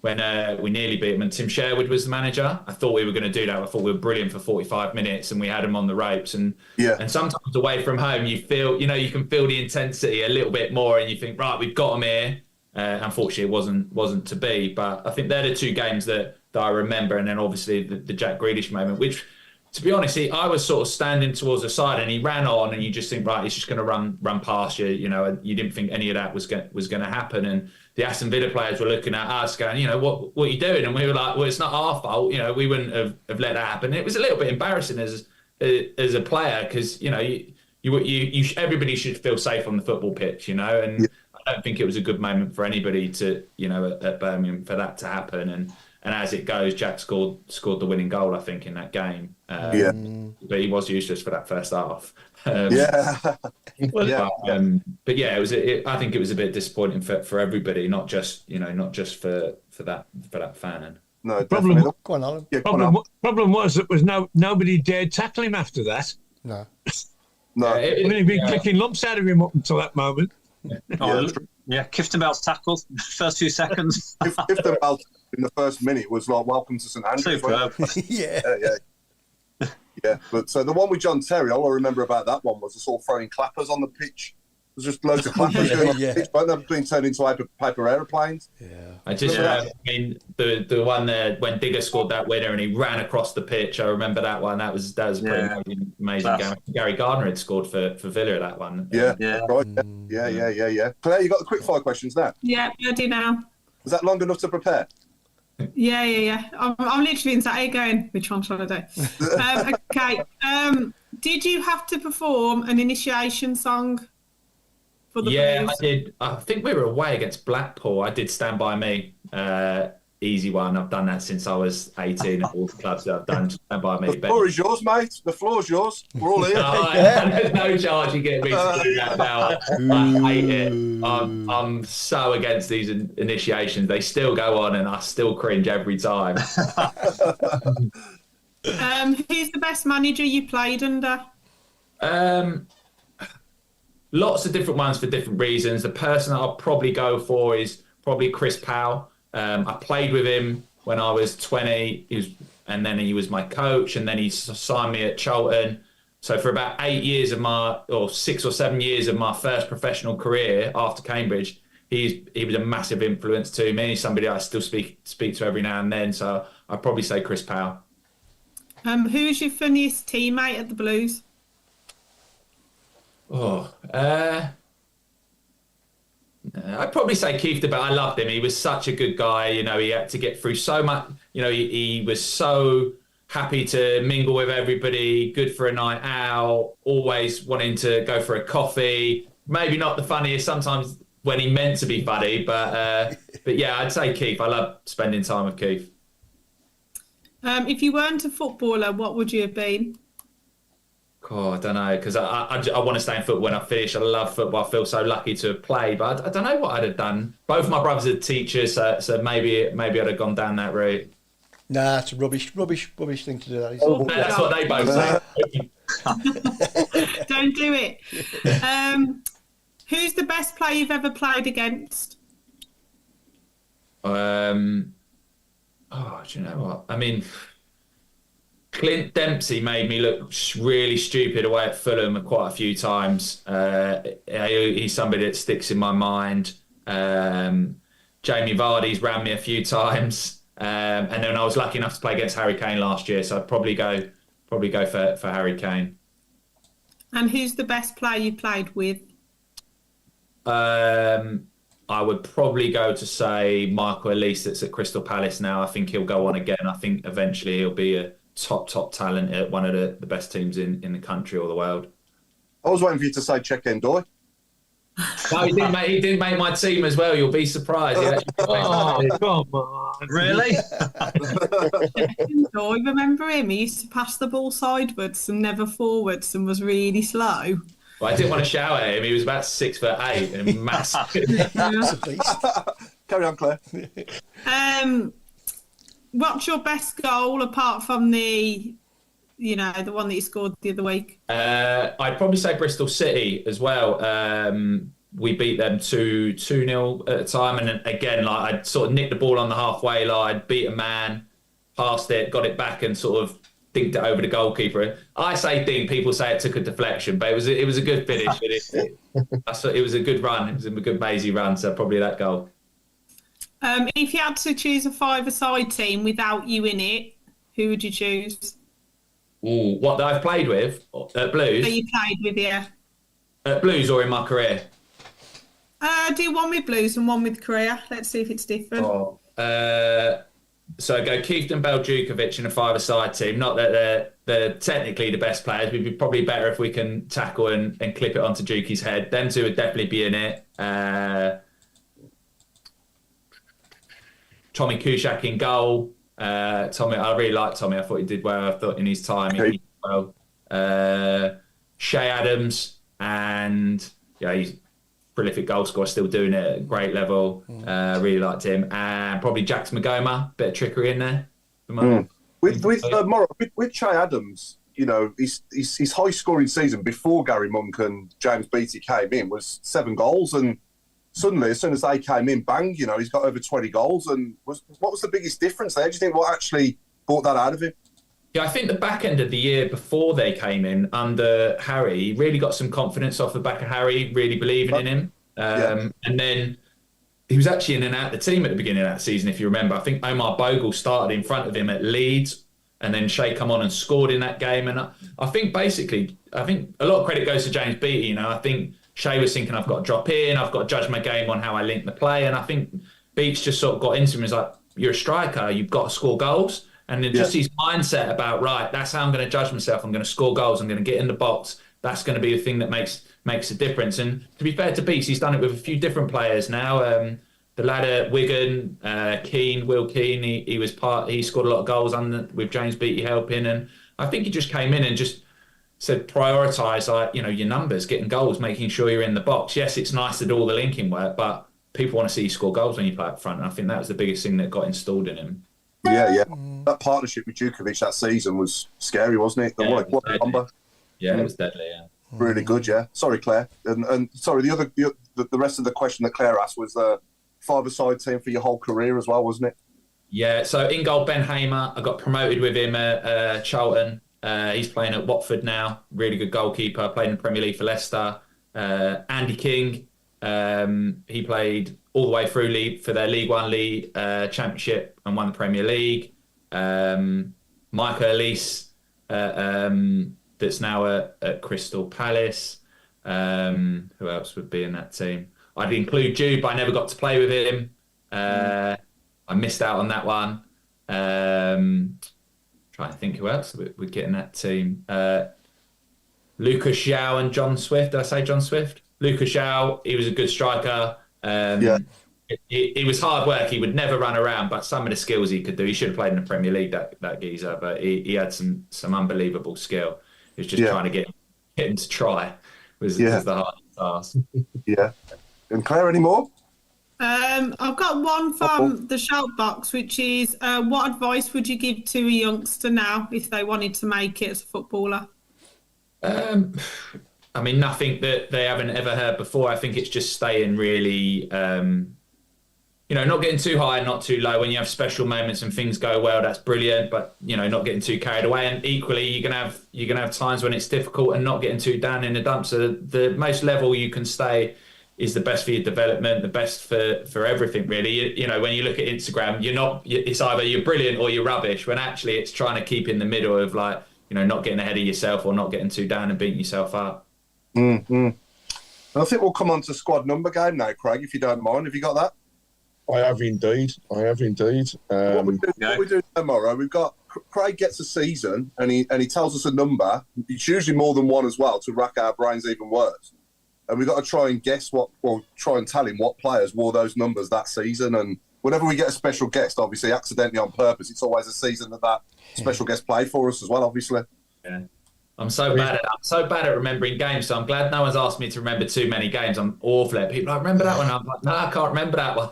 when we nearly beat him and Tim Sherwood was the manager, I thought we were going to do that. I thought we were brilliant for 45 minutes and we had him on the ropes. And sometimes away from home, you feel, you can feel the intensity a little bit more and you think, right, we've got him here. Unfortunately, it wasn't to be. But I think they're the two games that I remember. And then obviously the Jack Grealish moment, which, to be honest, I was sort of standing towards the side and he ran on and you just think, right, he's just going to run past you. You didn't think any of that was going to happen. And the Aston Villa players were looking at us going, what are you doing? And we were like, well, it's not our fault. We wouldn't have let that happen. And it was a little bit embarrassing as as a player, because everybody should feel safe on the football pitch, and I don't think it was a good moment for anybody to, at Birmingham for that to happen. And as it goes, Jack scored the winning goal, I think, in that game. But he was useless for that first half. Well, but yeah, I think it was a bit disappointing for everybody, not just for that fan. No, problem. Go on, Alan. Yeah, Problem was that nobody dared tackle him after that. No. no. He'd been kicking lumps out of him up until that moment. Kiftenbell's tackle, first few seconds. Kiftenbell in the first minute was like, welcome to St Andrews. Yeah. But so the one with John Terry, all I remember about that one was us all throwing clappers on the pitch. There's just loads of clappers going on the pitch, but they've been turned into paper airplanes. Yeah. I just, the one there when Digger scored that winner and he ran across the pitch. I remember that one. That was a pretty amazing game. Gary Gardner had scored for Villa that one. Yeah. Claire, you got the quick fire questions now? Yeah, I do now. Was that long enough to prepare? Yeah. I'm literally in Saturday going, which one shall I do? Okay. Did you have to perform an initiation song? I did. I think we were away against Blackpool. I did Stand By Me. Easy one. I've done that since I was 18 at all the clubs that I've done. Stand By Me. The floor is yours, mate. The floor's yours. We're all here. There's no charge you get me to do that now. I hate it. I'm so against these initiations. They still go on and I still cringe every time. Who's the best manager you played under? Lots of different ones for different reasons. The person that I'll probably go for is probably Chris Powell. I played with him when I was 20, and then he was my coach, and then he signed me at Charlton. So for about 6 or 7 years of my first professional career after Cambridge, he was a massive influence to me. He's somebody I still speak to every now and then. So I'd probably say Chris Powell. Who's your funniest teammate at the Blues? I'd probably say Keith, but I loved him. He was such a good guy. He had to get through so much. He was so happy to mingle with everybody, good for a night out, always wanting to go for a coffee. Maybe not the funniest sometimes when he meant to be funny, but yeah, I'd say Keith. I love spending time with Keith. If you weren't a footballer, what would you have been? I don't know, because I want to stay in football when I finish. I love football. I feel so lucky to have played, but I don't know what I'd have done. Both my brothers are teachers, so maybe I'd have gone down that route. Nah, it's a rubbish thing to do. That's what they both say. Don't do it. Who's the best player you've ever played against? Do you know what? I mean, Clint Dempsey made me look really stupid away at Fulham quite a few times. He's somebody that sticks in my mind. Jamie Vardy's ran me a few times. And then I was lucky enough to play against Harry Kane last year, so I'd probably go for Harry Kane. And who's the best player you played with? I would probably go to say Michael Elise that's at Crystal Palace now. I think he'll go on again. I think eventually he'll be a top talent at one of the best teams in the country or the world. I was waiting for you to say Czech Endoy. No, he didn't make my team as well. You'll be surprised. Come on. Really? I remember him. He used to pass the ball sideways and never forwards and was really slow. Well, I didn't want to shout at him. He was about 6'8" and massive. Carry on, Claire. What's your best goal apart from the one that you scored the other week? I'd probably say Bristol City as well. We beat them 2-0 at a time. And then again, I'd sort of nicked the ball on the halfway line, beat a man, passed it, got it back and sort of dinked it over the goalkeeper. I say dink, people say it took a deflection, but it was a good finish. It was a good run. It was a good mazy run, so probably that goal. If you had to choose a five-a-side team without you in it, who would you choose? Ooh, what that I've played with at Blues? That you played with, yeah. At Blues or in my career? Do one with Blues and one with career. Let's see if it's different. So I go Keith and Beljikovic in a five-a-side team. Not that they're technically the best players. We'd be probably better if we can tackle and clip it onto Juki's head. Them two would definitely be in it. Tommy Kuszak in goal. Tommy, I really like Tommy. I thought he did well. I thought in his time he did well. Shay Adams, and he's a prolific goal scorer, still doing it at a great level. Really liked him. And probably Jax Magoma, bit of trickery in there. With Shay Adams, his high scoring season before Gary Monk and James Beattie came in was 7 goals, and suddenly, as soon as they came in, bang, he's got over 20 goals. And what was the biggest difference there? Do you think what actually brought that out of him? Yeah, I think the back end of the year before they came in under Harry, he really got some confidence off the back of Harry, really believing in him. And then he was actually in and out of the team at the beginning of that season, if you remember. I think Omar Bogle started in front of him at Leeds, and then Shay come on and scored in that game. And I think a lot of credit goes to James Beattie. I think Shay was thinking, I've got to drop in, I've got to judge my game on how I link the play. And I think Beats just sort of got into him. He's like, you're a striker, you've got to score goals. And then just his mindset about, right, that's how I'm going to judge myself. I'm going to score goals. I'm going to get in the box. That's going to be the thing that makes a difference. And to be fair to Beats, he's done it with a few different players now. The lad at Wigan, Will Keane, he scored a lot of goals with James Beattie helping. And I think he just came in and just said, prioritise your numbers, getting goals, making sure you're in the box. Yes, it's nice to do all the linking work, but people want to see you score goals when you play up front. And I think that was the biggest thing that got installed in him. Yeah. That partnership with Djukovic that season was scary, wasn't it? What a combo. Yeah, it was deadly, yeah. Really good, yeah. Sorry, Claire. And sorry, the rest of the question that Claire asked was the five-a-side team for your whole career as well, wasn't it? Yeah, so in goal, Ben Hamer. I got promoted with him at Charlton. He's playing at Watford now. Really good goalkeeper. Played in the Premier League for Leicester. Andy King. He played all the way through for their League One Championship and won the Premier League. Michael Elise, that's now at Crystal Palace. Who else would be in that team? I'd include Jude, but I never got to play with him. I missed out on that one. Trying to think who else would get in that team. Lucas Zhao and John Swift. Did I say John Swift? Lucas Zhao, he was a good striker. He was hard work. He would never run around, but some of the skills he could do, he should have played in the Premier League, that geezer, but he had some unbelievable skill. It was just trying to get him to try was the hardest task. Yeah. And Claire, any more? I've got one from the shout box, which is what advice would you give to a youngster now if they wanted to make it as a footballer? I mean, nothing that they haven't ever heard before. I think it's just staying really, not getting too high and not too low. When you have special moments and things go well, that's brilliant. But not getting too carried away. And equally, you're gonna have times when it's difficult and not getting too down in the dumps. So the most level you can stay is the best for your development, the best for everything, really. When you look at Instagram, it's either you're brilliant or you're rubbish. When actually, it's trying to keep in the middle of not getting ahead of yourself or not getting too down and beating yourself up. Mm-hmm. I think we'll come on to squad number game now, Craig, if you don't mind. Have you got that? I have indeed. What we do tomorrow, we've got Craig gets a season and he tells us a number. It's usually more than one as well to rack our brains even worse. And we've got to try and try and tell him what players wore those numbers that season. And whenever we get a special guest, obviously accidentally on purpose, it's always a season that special guest played for us as well, obviously. Yeah. I'm so bad at remembering games, so I'm glad no one's asked me to remember too many games. I'm awful at people. I remember that one. I'm like, no, I can't remember that one.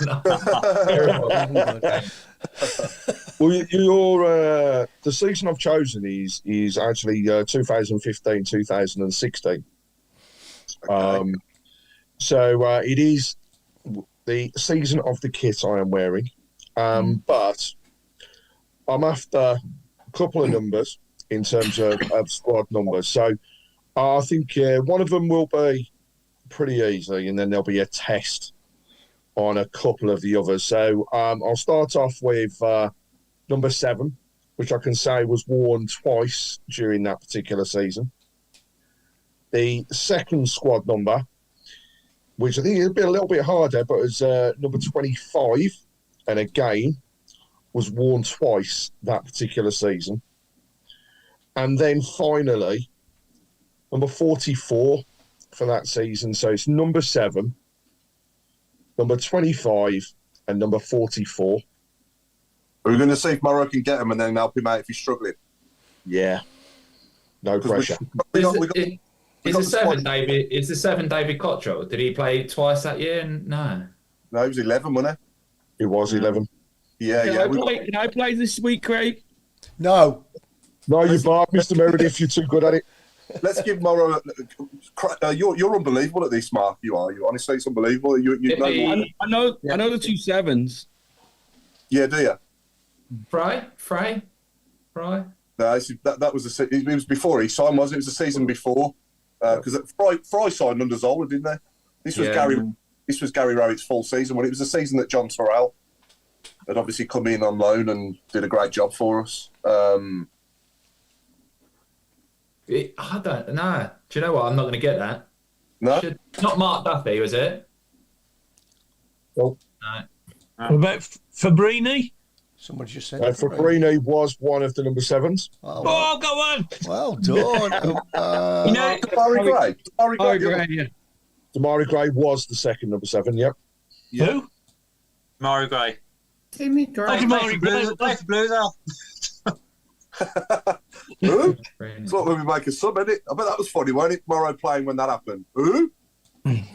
Well, the season I've chosen is actually 2015, 2016. Okay. So it is the season of the kit I am wearing, but I'm after a couple of numbers in terms of squad numbers. So I think one of them will be pretty easy, and then there'll be a test on a couple of the others. So I'll start off with number 7, which I can say was worn twice during that particular season. The second squad number, which I think it'll be a little bit harder, but it's number 25, and again was worn twice that particular season. And then finally, number 44 for that season. So it's number 7, number 25, and number 44. Are we going to see if Morrow can get him and then help him out if he's struggling? Yeah. No pressure. Is the 7 David Cottrell? Did he play twice that year? No, he was 11, wasn't he? He was 11. Yeah. Can I play this week, Craig? No. No, you barred, Mr. Meredith. You're too good at it. Let's give Morrow. You're unbelievable at this, Mark. You are. You honestly, it's unbelievable. I know the 2 7s. Yeah, do you? Fry. No, that was it was before he signed, wasn't it? It was the season before because Fry signed under Zola, didn't they? This was Gary Rowett's full season. When it was the season that John Torrell had obviously come in on loan and did a great job for us. I don't know. Do you know what? I'm not going to get that. No, not Mark Duffy, was it? Nope. No. What about Fabrini? Somebody just said Fabrini was one of the number 7s. Oh, go on. Well done. Damari Gray. Damari Gray was the second number 7, yep. Who? Damari Gray. Timmy Gray. Play for Blues, Al. Who? It's like when we make a sub, isn't it? I bet that was funny, wasn't it? Morrow playing when that happened. Who? when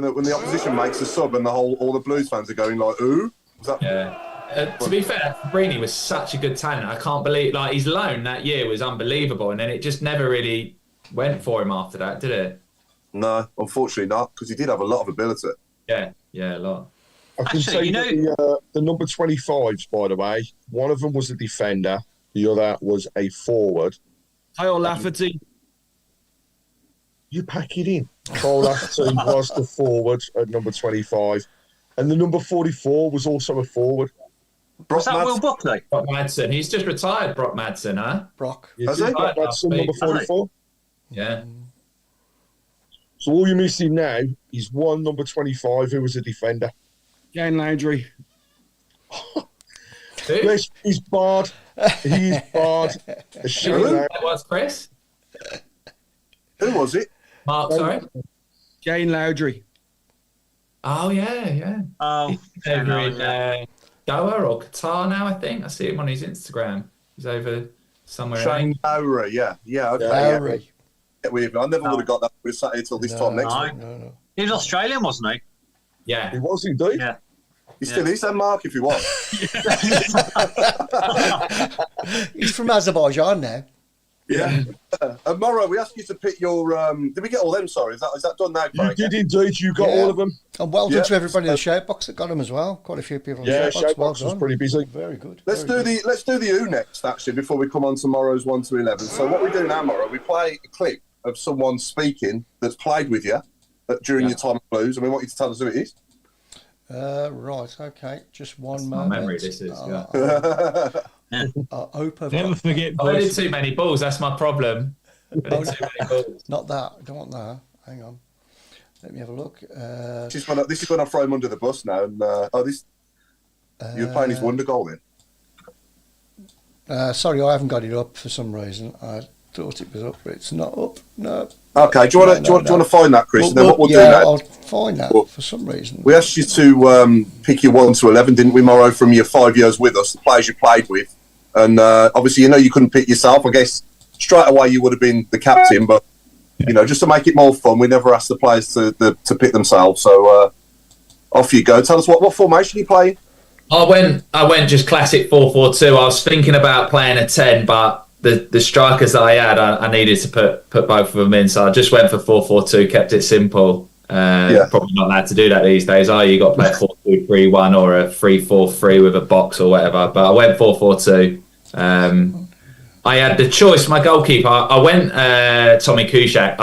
the opposition makes a sub and all the Blues fans are going like, who? To be fair, Fabrini was such a good talent. I can't believe his loan that year was unbelievable, and then it just never really went for him after that, did it? No, unfortunately not, because he did have a lot of ability. Yeah, a lot. I can say the number 25s, by the way. One of them was a defender. The other was a forward. Kyle Lafferty. You pack it in. Kyle Lafferty was the forward at number 25. And the number 44 was also a forward. Was that Will Buckley? Brock Madsen. He's just retired, Brock Madsen, huh? Brock. Has he? Brock Madsen, number 44. Yeah. So all you're missing now is one number 25 who was a defender. Jane Laundry. Yes, he's barred. He's barred. That was Chris. Who was it? Mark, sorry. Jane Laundry. Oh, yeah. Oh, he's over in Doha or Qatar now, I think. I see him on his Instagram. He's over somewhere. Shane Lowry, yeah, okay. Lowry. I never would have got that. We sat here till this time next week. No. he was Australian, wasn't he? Yeah. He was indeed. Yeah. He still is, then, Mark, if you want. He's from Azerbaijan now. Yeah. Morrow, we asked you to pick your. Did we get all them? Sorry, is that done now, Craig? You did indeed. You got all of them. And well done to everybody in the shout box that got them as well. Quite a few people in the shout box was pretty busy. Very good. Let's do the who next, actually, before we come on to tomorrow's 1 to 11. So what we do now, Morrow, we play a clip of someone speaking that's played with you during your time at Blues, and we want you to tell us who it is. Right, okay. Just one moment. My memory, this is. Never forget. I did too many balls. That's my problem. Not that. I don't want that. Hang on. Let me have a look. This is going to throw him under the bus now. And you're playing his wonder goal then. Sorry, I haven't got it up for some reason. I thought it was up, but it's not up. No. Okay. Do you want to find that, Chris? And then what we'll do now? I'll find that for some reason. We asked you to pick your 1 to 11, didn't we, Morrow? From your 5 years with us, the players you played with, and obviously you couldn't pick yourself. I guess straight away you would have been the captain, but just to make it more fun, we never asked the players to pick themselves. So off you go. Tell us what formation you playing. I went just classic 4-4-2. I was thinking about playing a 10, but the strikers that I had, I needed to put both of them in, so I just went for 4-4-2, kept it simple. Probably not allowed to do that these days, are you? You got to play a 4-2-3-1 or a 3-4-3 with a box or whatever. But I went 4-4-2. I had the choice. My goalkeeper, I went Tommy Kuszak.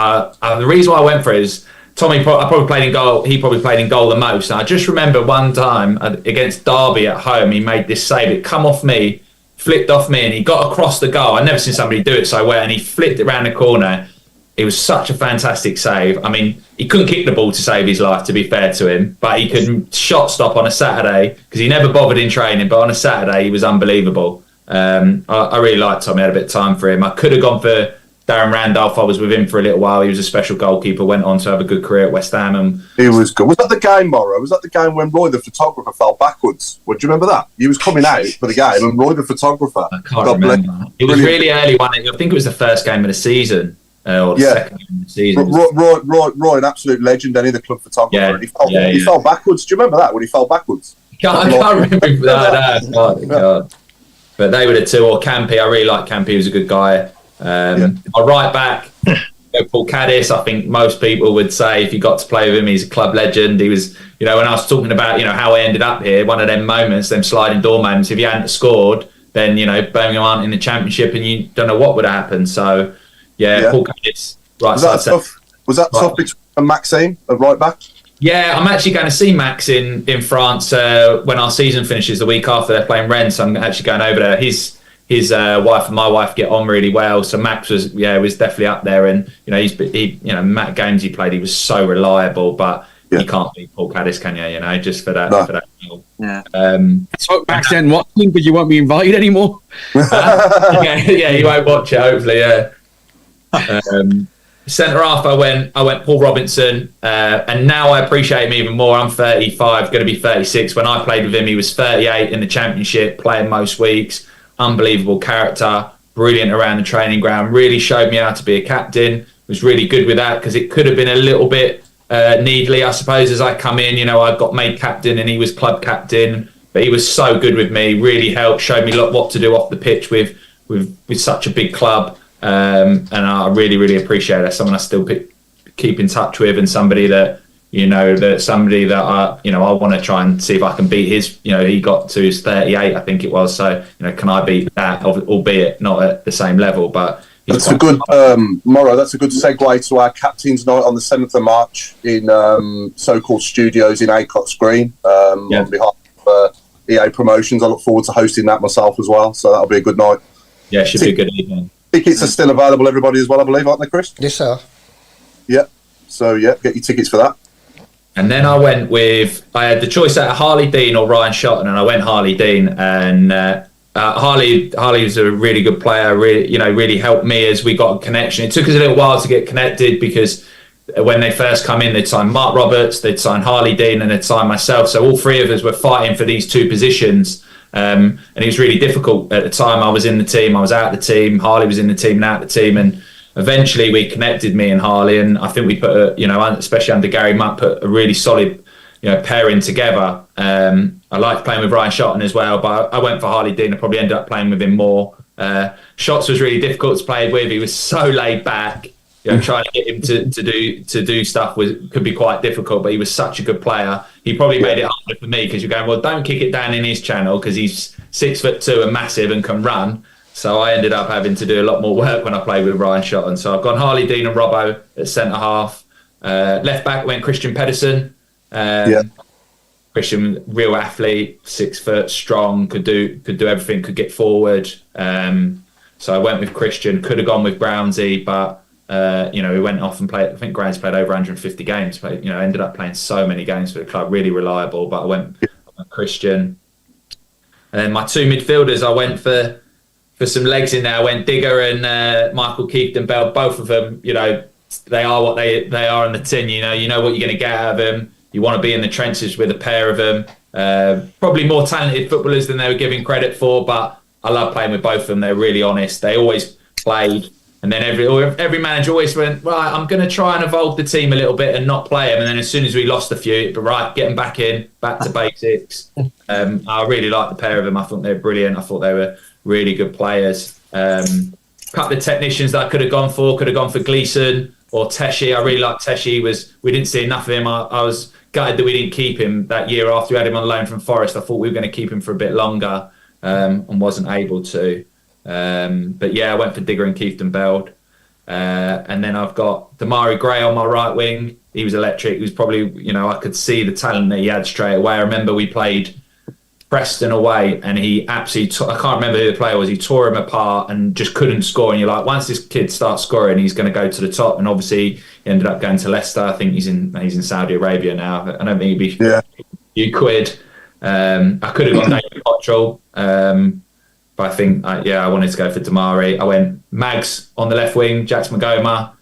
The reason why I went for it is I probably played in goal. He probably played in goal the most. And I just remember one time against Derby at home, he made this save. It come off me, flipped off me, and he got across the goal. I'd never seen somebody do it so well, and he flipped it around the corner. It was such a fantastic save. I mean, he couldn't kick the ball to save his life, to be fair to him, but he could shot stop on a Saturday because he never bothered in training. But on a Saturday, he was unbelievable. I really liked Tommy. I had a bit of time for him. I could have gone for Darren Randolph. I was with him for a little while. He was a special goalkeeper, went on to have a good career at West Ham. And he was good. Was that the game, Morrow? Was that the game when Roy, the photographer, fell backwards? Well, do you remember that? He was coming out for the game, and Roy, the photographer... I can't remember. It was really early one. I think it was the first game of the season. Or the second game of the season. Roy, an absolute legend, any of the club photographer. Yeah, he fell backwards. Do you remember that, when he fell backwards? I can't remember that. God. But they were the two. Or Campy. I really like Campy. He was a good guy. My right back, Paul Caddis. I think most people would say if you got to play with him, he's a club legend. He was, when I was talking about, how I ended up here, one of them moments, them sliding door moments, if you hadn't scored, then, Birmingham aren't in the Championship and you don't know what would have happened. So, Paul Caddis, right side. Was that tough between Maxime, a right back? Yeah, I'm actually going to see Max in France when our season finishes the week after. They're playing Rennes, so I'm actually going over there. His wife and my wife get on really well, so Max was definitely up there. And Matt games he played, he was so reliable, but you can't beat Paul Caddis, can you? Just for that. No. For that. So Max then watching, but you won't be invited anymore. You won't watch it. Hopefully, Centre half, I went Paul Robinson, and now I appreciate him even more. I'm 35, going to be 36. When I played with him, he was 38 in the Championship, playing most weeks. Unbelievable character, brilliant around the training ground. Really showed me how to be a captain. Was really good with that because it could have been a little bit needly, I suppose, as I come in. I got made captain and he was club captain, but he was so good with me. Really helped, showed me what to do off the pitch with such a big club. And I really, really appreciate it. Someone I still keep in touch with, and somebody that I want to try and see if I can beat his. He got to his 38, I think it was. So can I beat that? Albeit not at the same level, but that's a good Morrow. That's a good segue to our captain's night on the 7th of March in so-called studios in Acots Green. On behalf of EA Promotions, I look forward to hosting that myself as well. So that'll be a good night. Yeah, it should be a good evening. Tickets are still available, everybody, as well, I believe, aren't they, Chris? Yes, sir. Yeah. So, get your tickets for that. And then I had the choice out of Harley Dean or Ryan Shotton, and I went Harley Dean. And Harley was a really good player, really helped me as we got a connection. It took us a little while to get connected because when they first come in, they'd sign Mark Roberts, they'd sign Harley Dean, and they'd sign myself. So all three of us were fighting for these two positions. And it was really difficult at the time. I was in the team, I was out of the team. Harley was in the team and out of the team. And eventually we connected, me and Harley. And I think we put, especially under Gary Mutt, put a really solid, pairing together. I liked playing with Ryan Shotton as well, but I went for Harley Dean. I probably ended up playing with him more. Shots was really difficult to play with. He was so laid back. Trying to get him to do stuff could be quite difficult, but he was such a good player. He probably made it harder for me because you're going, well, don't kick it down in his channel because he's 6'2" and massive and can run. So I ended up having to do a lot more work when I played with Ryan Shotton. So I've gone Harley Dean and Robbo at centre half. Left back went Christian Pedersen. Christian, real athlete, 6 foot, strong, could do everything, could get forward. So I went with Christian. Could have gone with Brownsy, but he went off and played. I think Graham's played over 150 games. Ended up playing so many games for the club. Really reliable. But I went Christian. And then my two midfielders, I went for some legs in there. I went Digger and Michael Keefton-Bell. Both of them, they are what they are in the tin. You know what you're going to get out of them. You want to be in the trenches with a pair of them. Probably more talented footballers than they were giving credit for. But I love playing with both of them. They're really honest. They always played. And then every manager always went, right, I'm going to try and evolve the team a little bit and not play them. And then as soon as we lost a few, right, get them back in, back to basics. I really liked the pair of them. I thought they were brilliant. I thought they were really good players. A couple of technicians that I could have gone for Gleeson or Teshi. I really liked Teshi. We didn't see enough of him. I was gutted that we didn't keep him that year after we had him on loan from Forest. I thought we were going to keep him for a bit longer and wasn't able to. But I went for Digger and Keefton-Bell. And then I've got Damari Gray on my right wing. He was electric. He was probably, I could see the talent that he had straight away. I remember we played Preston away and he absolutely, I can't remember who the player was. He tore him apart and just couldn't score. And you're like, once this kid starts scoring, he's going to go to the top. And obviously he ended up going to Leicester. I think he's in Saudi Arabia now. I don't think he'd be a few quid. I could have gone David Cottrell. But But I think, I wanted to go for Damari. I went Mags on the left wing, Jax Magoma.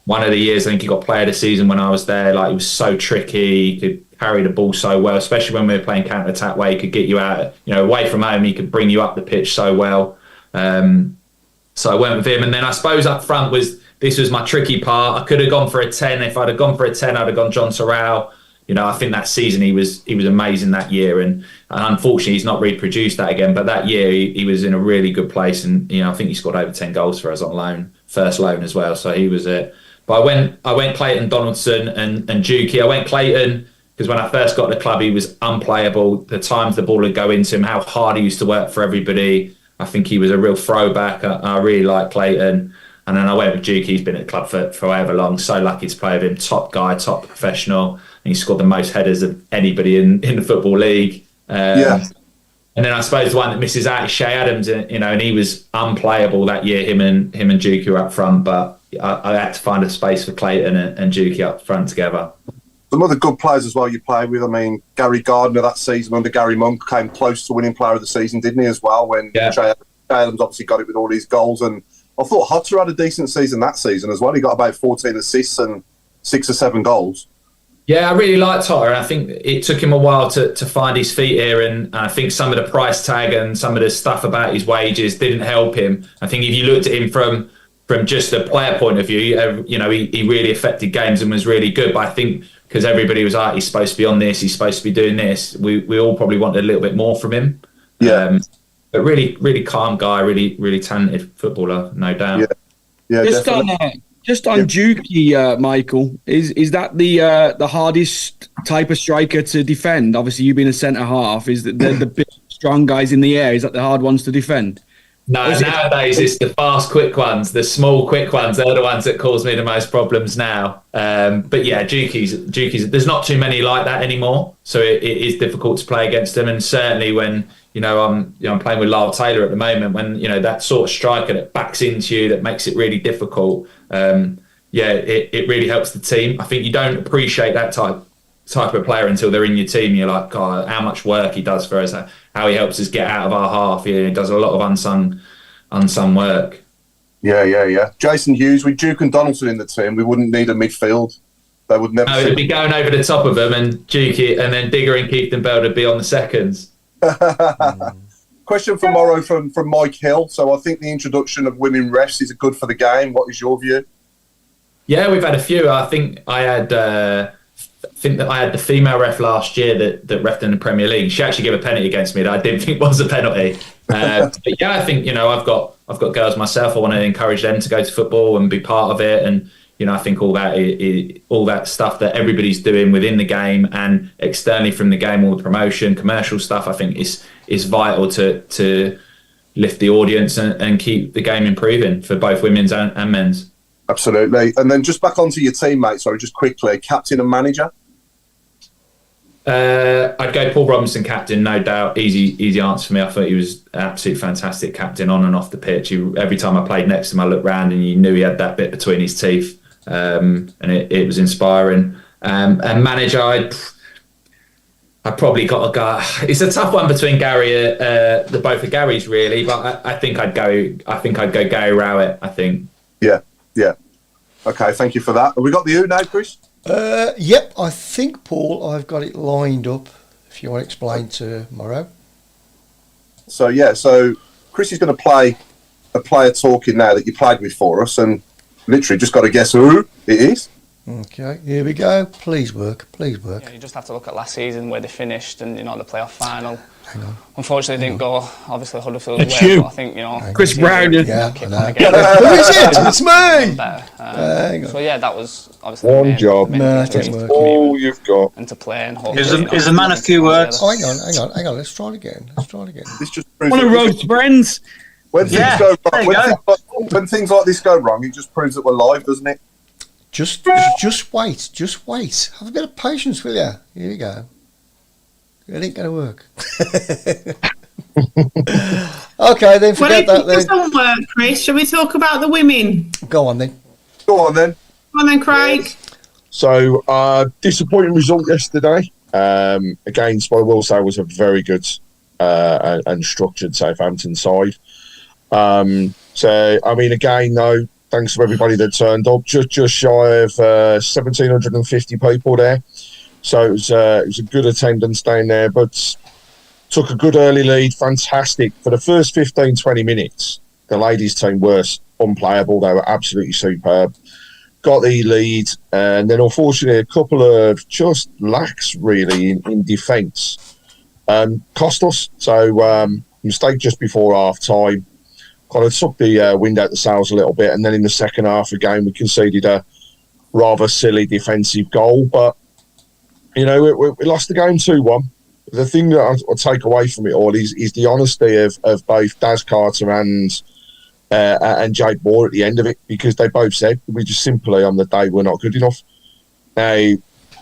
One of the years, I think he got player of the season when I was there. Like, he was so tricky. He could carry the ball so well, especially when we were playing counter-attack where he could get you out, away from home. He could bring you up the pitch so well. So I went with him. And then I suppose up front this was my tricky part. I could have gone for a 10. If I'd have gone for a 10, I'd have gone John Sorrell. I think that season he was amazing that year. And unfortunately, he's not reproduced that again. But that year, he was in a really good place. And, I think he scored over 10 goals for us on loan, first loan as well. So he was it. But I went Clayton Donaldson and Juki. I went Clayton because when I first got to the club, he was unplayable. The times the ball would go into him, how hard he used to work for everybody. I think he was a real throwback. I really like Clayton. And then I went with Juki. He's been at the club for however long. So lucky to play with him. Top guy, top professional. And he scored the most headers of anybody in the Football League. And then I suppose the one that misses out is Shay Adams, and he was unplayable that year. Him and Juki were up front, but I had to find a space for Clayton and Juki up front together. Some other good players as well you played with. I mean, Gary Gardner that season under Gary Monk came close to winning player of the season, didn't he, as well? When Shay Adams obviously got it with all these goals. And I thought Hotter had a decent season that season as well. He got about 14 assists and 6 or 7 goals. Yeah, I really liked Hotter. I think it took him a while to find his feet here. And I think some of the price tag and some of the stuff about his wages didn't help him. I think if you looked at him from just a player point of view, he really affected games and was really good. But I think because everybody was like, he's supposed to be on this, he's supposed to be doing this, we all probably wanted a little bit more from him. Yeah. But really, really calm guy, really, really talented footballer, no doubt. Yeah, just on Juki, Micheal, is that the hardest type of striker to defend? Obviously, you being a centre half, is that the big, strong guys in the air? Is that the hard ones to defend? No, nowadays it's the fast, quick ones, the small, quick ones. They're the ones that cause me the most problems now. But yeah, Juki's. There's not too many like that anymore, so it is difficult to play against them. And certainly when I'm playing with Lyle Taylor at the moment, when that sort of striker that backs into you, that makes it really difficult. It really helps the team. I think you don't appreciate that type of player until they're in your team. You're like, God, how much work he does for us, how he helps us get out of our half. He does a lot of unsung work. Yeah. Jason Hughes, with Duke and Donaldson in the team, we wouldn't need a midfield. They would never. No, it'd be going over the top of them, and Duke and then Digger and Keith Bell would be on the seconds. Question for Morrow from Micheal. So I think the introduction of women refs is good for the game. What is your view? Yeah, we've had a few. I think I had the female ref last year that refed in the Premier League. She actually gave a penalty against me that I didn't think was a penalty. But yeah, I think I've got girls myself. I want to encourage them to go to football and be part of it. And I think all that stuff that everybody's doing within the game and externally from the game, all the promotion, commercial stuff, I think is vital to lift the audience and keep the game improving for both women's and men's. Absolutely. And then just back onto your teammates, sorry, just quickly, captain and manager? I'd go Paul Robinson captain, no doubt. Easy answer for me. I thought he was an absolute fantastic captain on and off the pitch. Every time I played next to him, I looked round and you knew he had that bit between his teeth. And it was inspiring. And manager, I probably got a guy. It's a tough one between Gary, the both of Garys really, but I think I'd go Gary Rowett. I think. Yeah. Okay, thank you for that. Have we got the who now, Chris? Yep, I think, Paul, I've got it lined up. If you want to explain to Morrow. So Chris is going to play a player talking now that you played with for us, and literally just got to guess who it is. Okay, here we go. Please work. Yeah, you just have to look at last season where they finished and the playoff final. Hang on. Unfortunately, didn't go. Obviously, Huddersfield It's away, you. but I think Chris Browne. Yeah, I know. Who Who is it? It's me. Hang on. So yeah, that was obviously One job. No, it didn't work. All you've got. and to play and Is a man of few words. Oh, hang on. Let's try it again. This just proves One of Road's friends. when things like this go wrong, it just proves that we're live, doesn't it? Just wait. Have a bit of patience, will you? Here you go. It ain't going to work. Okay, then forget that then. It doesn't work, Chris. Shall we talk about the women? Go on then. Go on then. Come on then, Craig. So, disappointing result yesterday. Against what I will say was a very good and structured Southampton side. So, I mean, again, though, thanks to everybody that turned up. Just shy of 1,750 people there. So it was a good attendance down there, but took a good early lead. Fantastic. For the first 15, 20 minutes, the ladies' team were unplayable. They were absolutely superb. Got the lead, and then unfortunately a couple of just lacks, really, in defence cost us. So mistake just before half-time. Kind of took the wind out the sails a little bit, and then in the second half again we conceded a rather silly defensive goal. But you know, we lost the game 2-1. The thing that I take away from it all is the honesty of both Daz Carter and Jake Moore at the end of it, because they both said we just simply on the day we're not good enough. Now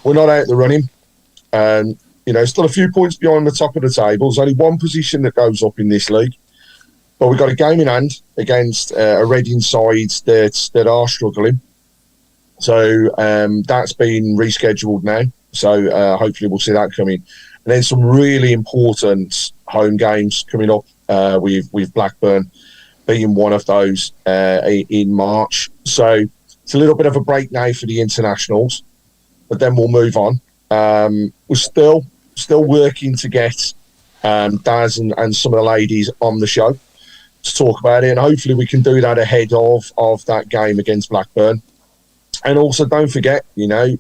we're not out the running, and you know, still a few points behind the top of the table. There's only one position that goes up in this league. But we've got a game in hand against a Reading side that are struggling. So that's been rescheduled now. So hopefully we'll see that coming. And then some really important home games coming up with Blackburn being one of those in March. So it's a little bit of a break now for the internationals, but then we'll move on. We're still working to get Daz and some of the ladies on the show to talk about it, and hopefully we can do that ahead of that game against Blackburn. And also don't forget, you know,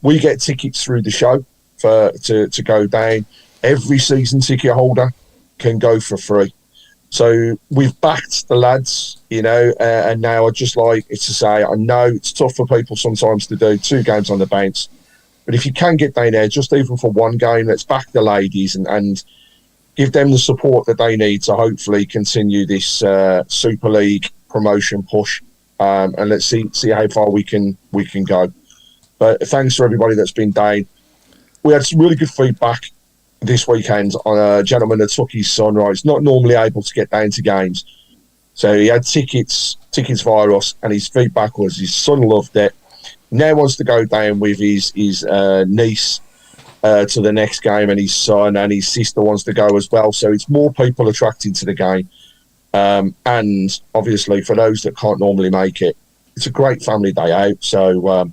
we get tickets through the show to go down. Every season ticket holder can go for free. So we've backed the lads, you know, and now I'd just like to say, I know it's tough for people sometimes to do 2 games on the bounce, but if you can get down there, just even for one game, let's back the ladies and give them the support that they need to hopefully continue this Super League promotion push, and let's see how far we can go. But thanks to everybody that's been down. We had some really good feedback this weekend on a gentleman that took his son. Right, he's not normally able to get down to games, so he had tickets via us, and his feedback was his son loved it. Now wants to go down with his niece to the next game, and his son and his sister wants to go as well. So it's more people attracted to the game. And obviously for those that can't normally make it, it's a great family day out. So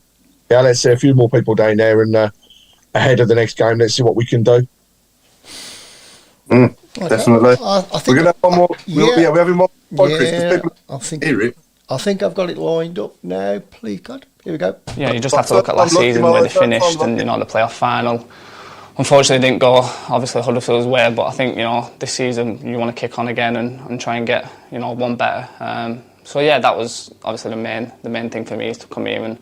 yeah, let's see a few more people down there, and ahead of the next game, let's see what we can do. Definitely. I think we're going to have one more. Yeah. We're having one more. Yeah, Chris, hear it. I think I've got it lined up now. Please, God. Here we go. Yeah, you just have to look at last season where they finished and, you know, the playoff final. Unfortunately, it didn't go, obviously, Huddersfield's way, but I think, you know, this season you want to kick on again and try and get, you know, one better. So, yeah, that was obviously the main thing for me, is to come here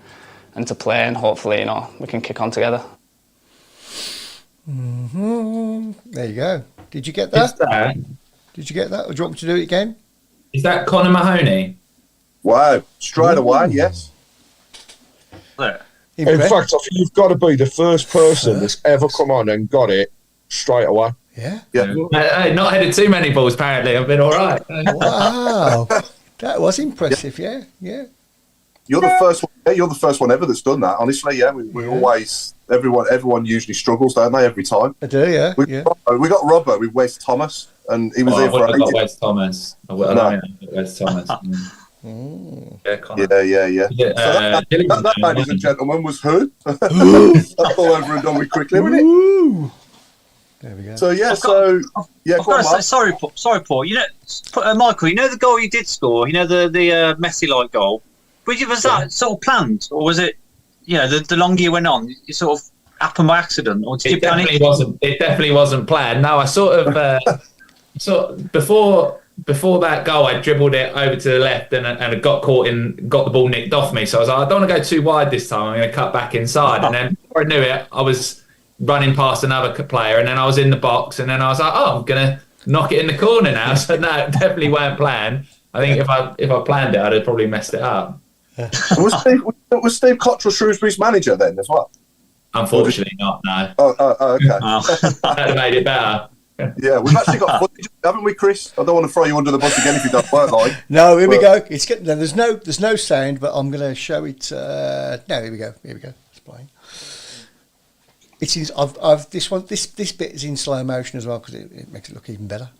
and to play, and hopefully, you know, we can kick on together. Mm-hmm. There you go. Did you get that? Did you get that? Or do you want me to do it again? Is that Conor Mahoney? Wow. Straight away, yes. In fact, I think you've got to be the first person that's ever come on and got it straight away. Yeah. I've not headed too many balls, apparently. I've been all right. Wow. That was impressive, yeah. You're the first one. Yeah, you're the first one ever that's done that. Honestly, yeah. We always everyone usually struggles, don't they? Every time. I do, yeah. We got Robert with Wes Thomas, and he was there for. I got Wes Thomas. I got Wes Thomas. Yeah. That ladies and gentlemen, was who? That's all over and done with quickly, wasn't it? There we go. So yeah, I've got to say, sorry, Paul. You know, Michael. You know the goal you did score. You know the Messi-like goal. Was that sort of planned, or was it? You know, the longer you went on, it sort of happened by accident, or did you plan it? It definitely wasn't planned. No, I sort of before that goal, I dribbled it over to the left and it got the ball nicked off me. So I was like, I don't want to go too wide this time. I'm going to cut back inside. And then before I knew it, I was running past another player, and then I was in the box, and then I was like, oh, I'm going to knock it in the corner now. So no, it definitely weren't planned. I think if I planned it, I'd have probably messed it up. Was Steve Cottrell Shrewsbury's manager then as well? Unfortunately not, no. Okay. That would have made it better. Yeah, we've actually got footage, haven't we, Chris? I don't want to throw you under the bus again if you don't work like. No, here we go. It's getting, there's no sound, but I'm going to show it. No, here we go. It's playing. It's in, I've this bit is in slow motion as well because it makes it look even better.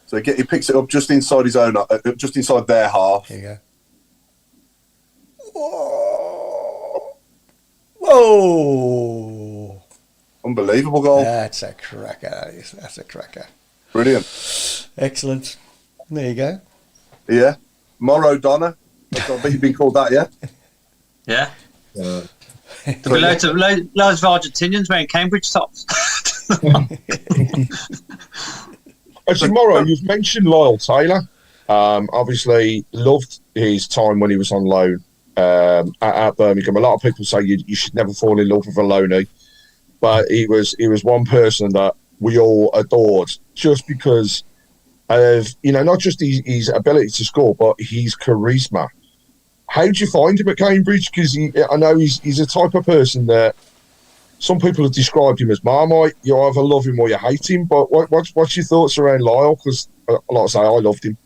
So he picks it up just inside his own, just inside their half. Here you go. Whoa! Whoa! Unbelievable goal. That's a cracker. That's a cracker. Brilliant. Excellent. There you go. Yeah. Morrow Donna. I bet you've been called that, yeah? Yeah. There'll be loads of Argentinians wearing Cambridge tops. Actually, Morrow, you've mentioned Lyle Taylor. Obviously, loved his time when he was on loan at Birmingham. A lot of people say you should never fall in love with a loanee, but he was one person that we all adored just because of, not just his ability to score, but his charisma. How did you find him at Cambridge? Because I know he's a type of person that some people have described him as Marmite. You either love him or you hate him. But what's your thoughts around Lyle? Because, like I say, I loved him.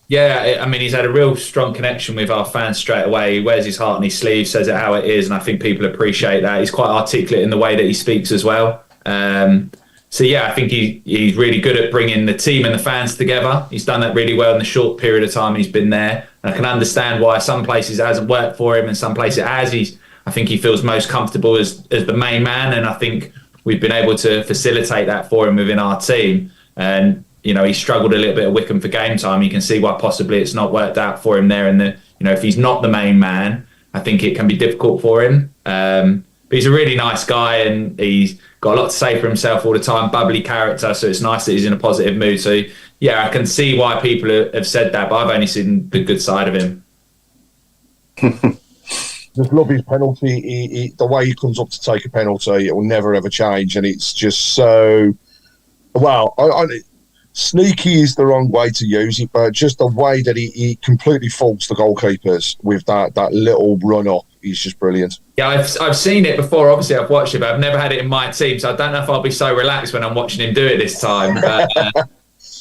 Yeah, I mean, he's had a real strong connection with our fans straight away. He wears his heart on his sleeve, says it how it is, and I think people appreciate that. He's quite articulate in the way that he speaks as well. So, yeah, I think he's really good at bringing the team and the fans together. He's done that really well in the short period of time he's been there. And I can understand why some places it hasn't worked for him and some places it has. I think he feels most comfortable as the main man, and I think we've been able to facilitate that for him within our team. And, he struggled a little bit at Wickham for game time. You can see why possibly it's not worked out for him there. And, if he's not the main man, I think it can be difficult for him. But he's a really nice guy, and he's got a lot to say for himself all the time, bubbly character, so it's nice that he's in a positive mood. So, yeah, I can see why people have said that, but I've only seen the good side of him. Just love his penalty. The way he comes up to take a penalty, it will never, ever change. And it's just so... Well, sneaky is the wrong way to use it, but just the way that he completely faults the goalkeepers with that little run-up is just brilliant. Yeah, I've seen it before. Obviously, I've watched it, but I've never had it in my team, so I don't know if I'll be so relaxed when I'm watching him do it this time. But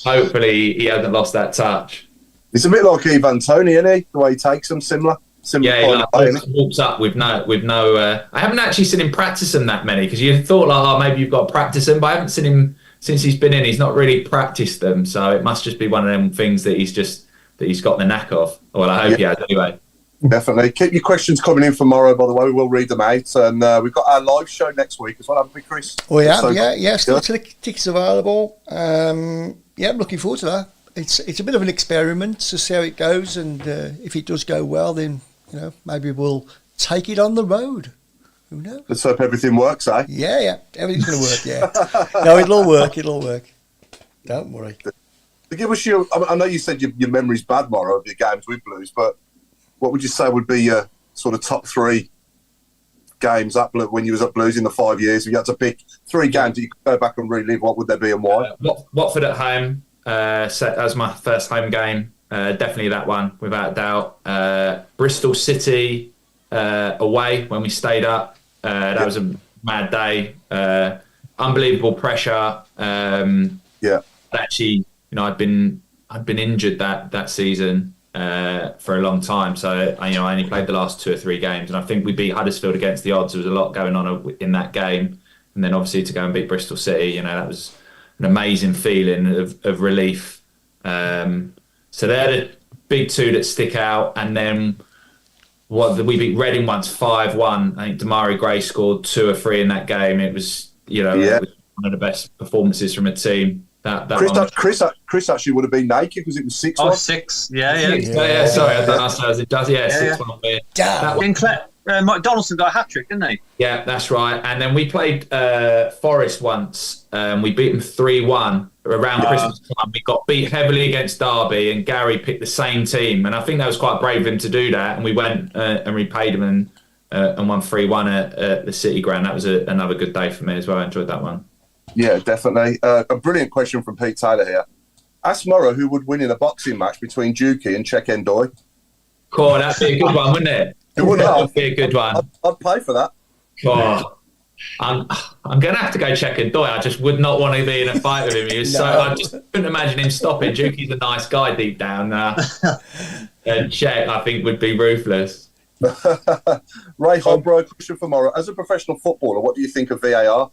hopefully he hasn't lost that touch. It's a bit like Ivan Toney, isn't he? The way he takes them, similar. Yeah, he walks up with no. I haven't actually seen him practice them that many, because you thought maybe you've got to practice them, but I haven't seen him since he's been in. He's not really practiced them, so it must just be one of them things that he's got the knack of. Well, I hope he has anyway. Definitely. Keep your questions coming in for Morrow, by the way. We'll read them out. And we've got our live show next week as well, haven't we, Chris? Oh, yeah. Still tickets available. I'm looking forward to that. It's a bit of an experiment to see how it goes. And if it does go well, then, maybe we'll take it on the road. Who knows? Let's hope everything works, eh? Yeah. Everything's going to work, yeah. No, it'll all work. Don't worry. To give us I know you said your memory's bad, Morrow, of your games with Blues, but what would you say would be your sort of top three games when you was at Blues in the 5 years? If you had to pick three games that you could go back and relive, what would they be and why? Watford at home, that was my first home game. Definitely that one, without a doubt. Bristol City away when we stayed up. That was a mad day. Unbelievable pressure. Actually, I'd been injured that season. For a long time, so I only played the last 2 or 3 games, and I think we beat Huddersfield against the odds. There was a lot going on in that game, and then obviously to go and beat Bristol City, that was an amazing feeling of relief. So they're the big two that stick out, and then we beat Reading once 5-1. I think Damari Gray scored 2 or 3 in that game. It was it was one of the best performances from a team. Chris actually would have been naked because it was 6-1. Oh, 6. Yeah. Sorry, I don't know as it does. 6-1. Mike Donaldson got a hat-trick, didn't he? Yeah, that's right. And then we played Forest once. We beat them 3-1 around Christmas time. We got beat heavily against Derby, and Gary picked the same team. And I think that was quite brave of him to do that. And we went and repaid him and won 3-1 at the City Ground. That was another good day for me as well. I enjoyed that one. Yeah, definitely. A brilliant question from Pete Taylor here. Ask Morrow who would win in a boxing match between Dukey and Cheick Ndoye. Cool, that'd be a good one, wouldn't it? It would be a good one. I'd pay for that. Oh, I'm going to have to go Cheick Ndoye. I just would not want to be in a fight with him. I just couldn't imagine him stopping. Dukey's a nice guy deep down. And Cheick, I think, would be ruthless. Ray Holbrook, question for Morrow. As a professional footballer, what do you think of VAR?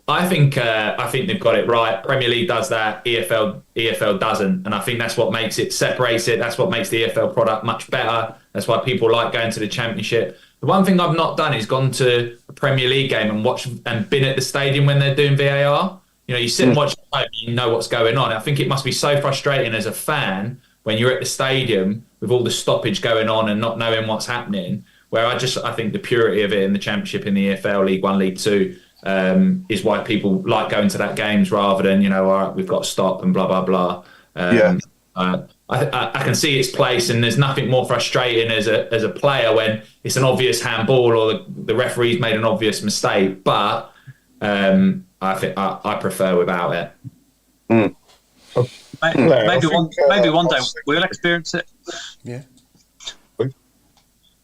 I think they've got it right. Premier League does that, EFL doesn't, and I think that's what separates it. That's what makes the EFL product much better. That's why people like going to the Championship. The one thing I've not done is gone to a Premier League game and watched and been at the stadium when they're doing VAR. You know, you sit and watch at home, you know what's going on. I think it must be so frustrating as a fan when you're at the stadium with all the stoppage going on and not knowing what's happening. Where I think the purity of it in the Championship, in the EFL, League One, League Two, is why people like going to that games rather than, you know, all right, we've got to stop and blah, blah, blah. I can see its place, and there's nothing more frustrating as a player when it's an obvious handball or the referee's made an obvious mistake. But I think I prefer without it. Maybe one day we'll experience it. Yeah.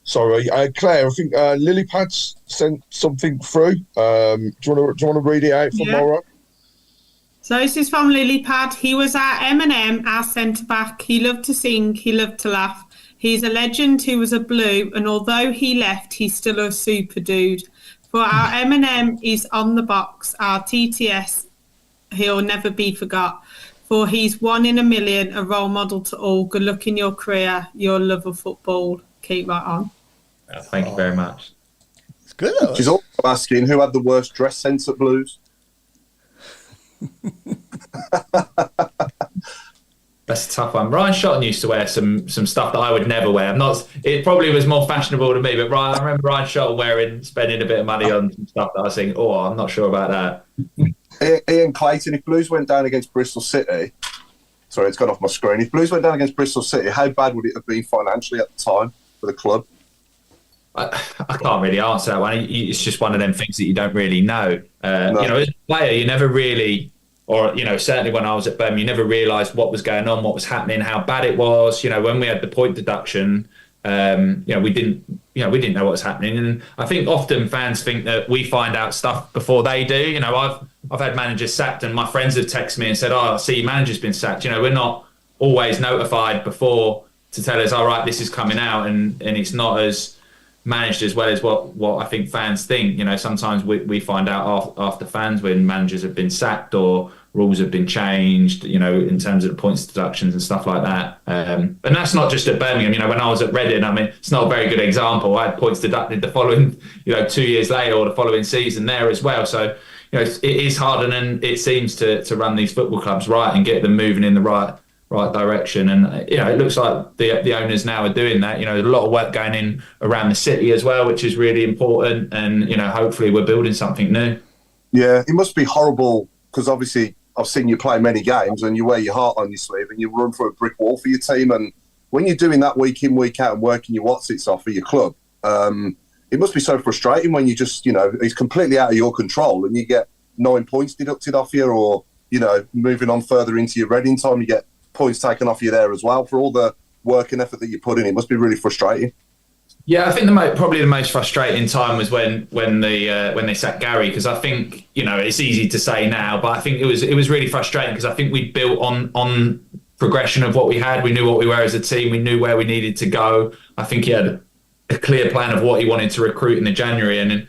Sorry, Claire. I think Lilypad's sent something through. Do you want to read it out for Morrow? So this is from Lilypad. He was our M&M, our centre back. He loved to sing. He loved to laugh. He's a legend who was a blue, and although he left, he's still a super dude. For our M&M is on the box. Our TTS, he'll never be forgot. For he's one in a million, a role model to all. Good luck in your career, your love of football. Keep right on. Thank you very much. It's good. She's also asking who had the worst dress sense at Blues. That's a tough one. Ryan Shotton used to wear some stuff that I would never wear. It probably was more fashionable to me, but I remember Ryan Shotton spending a bit of money on some stuff that I was thinking, I'm not sure about that. Ian Clayton, if Blues went down against Bristol City, sorry, it's gone off my screen. If Blues went down against Bristol City, how bad would it have been financially at the time for the club? I can't really answer that one. It's just one of them things that you don't really know. No. You know, as a player, you never really, or, you know, certainly when I was at Birmingham, you never realised what was going on, what was happening, how bad it was. You know, when we had the point deduction, you know, we didn't know what was happening. And I think often fans think that we find out stuff before they do. You know, I've had managers sacked, and my friends have texted me and said, I see, manager's been sacked. You know, we're not always notified before to tell us, all right, this is coming out, and it's not as managed as well as what I think fans think. You know, sometimes we find out after fans when managers have been sacked or rules have been changed, you know, in terms of the points deductions and stuff like that. And that's not just at Birmingham. You know, when I was at Reading, I mean, it's not a very good example. I had points deducted the following, you know, 2 years later or the following season there as well. So, you know, it is harder than it seems to run these football clubs right and get them moving in the right direction. And, you know, it looks like the owners now are doing that. You know, there's a lot of work going in around the city as well, which is really important. And, you know, hopefully we're building something new. Yeah, it must be horrible because obviously I've seen you play many games and you wear your heart on your sleeve and you run through a brick wall for your team. And when you're doing that week in, week out and working your what's-its off for your club, it must be so frustrating when you just, you know, it's completely out of your control and you get 9 points deducted off you, or, you know, moving on further into your Reading time, you get points taken off you there as well for all the work and effort that you put in. It must be really frustrating. Yeah, I think probably the most frustrating time was when they sacked Gary, because I think, you know, it's easy to say now, but I think it was really frustrating because I think we built on progression of what we had. We knew what we were as a team. We knew where we needed to go. I think he had a clear plan of what he wanted to recruit in the January, and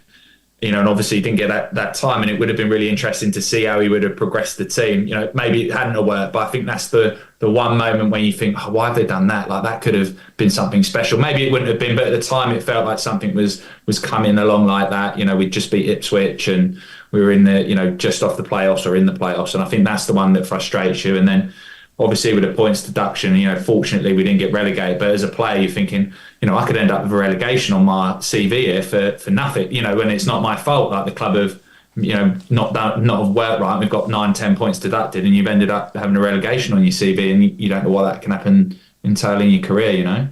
you know, and obviously he didn't get that time, and it would have been really interesting to see how he would have progressed the team. You know, maybe it hadn't worked, but I think that's the one moment when you think, oh, why have they done that? Like, that could have been something special. Maybe it wouldn't have been, but at the time it felt like something was coming along like that. You know, we'd just beat Ipswich and we were in the, you know, just off the playoffs or in the playoffs. And I think that's the one that frustrates you. And then obviously with a points deduction, you know, fortunately we didn't get relegated, but as a player, you're thinking, you know, I could end up with a relegation on my CV here for nothing, you know, when it's not my fault. Like, the club have, you know, not have worked right. We've got 9-10 points deducted, and you've ended up having a relegation on your CV, and you don't know what that can happen entirely in your career, you know.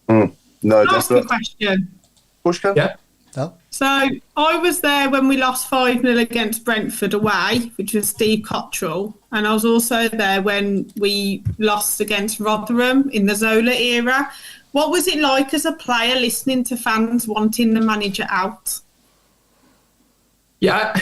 No, Can I ask a question? Pushka? Yeah. No. So I was there when we lost 5-0 against Brentford away, which was Steve Cottrell, and I was also there when we lost against Rotherham in the Zola era. What was it like as a player listening to fans wanting the manager out? Yeah,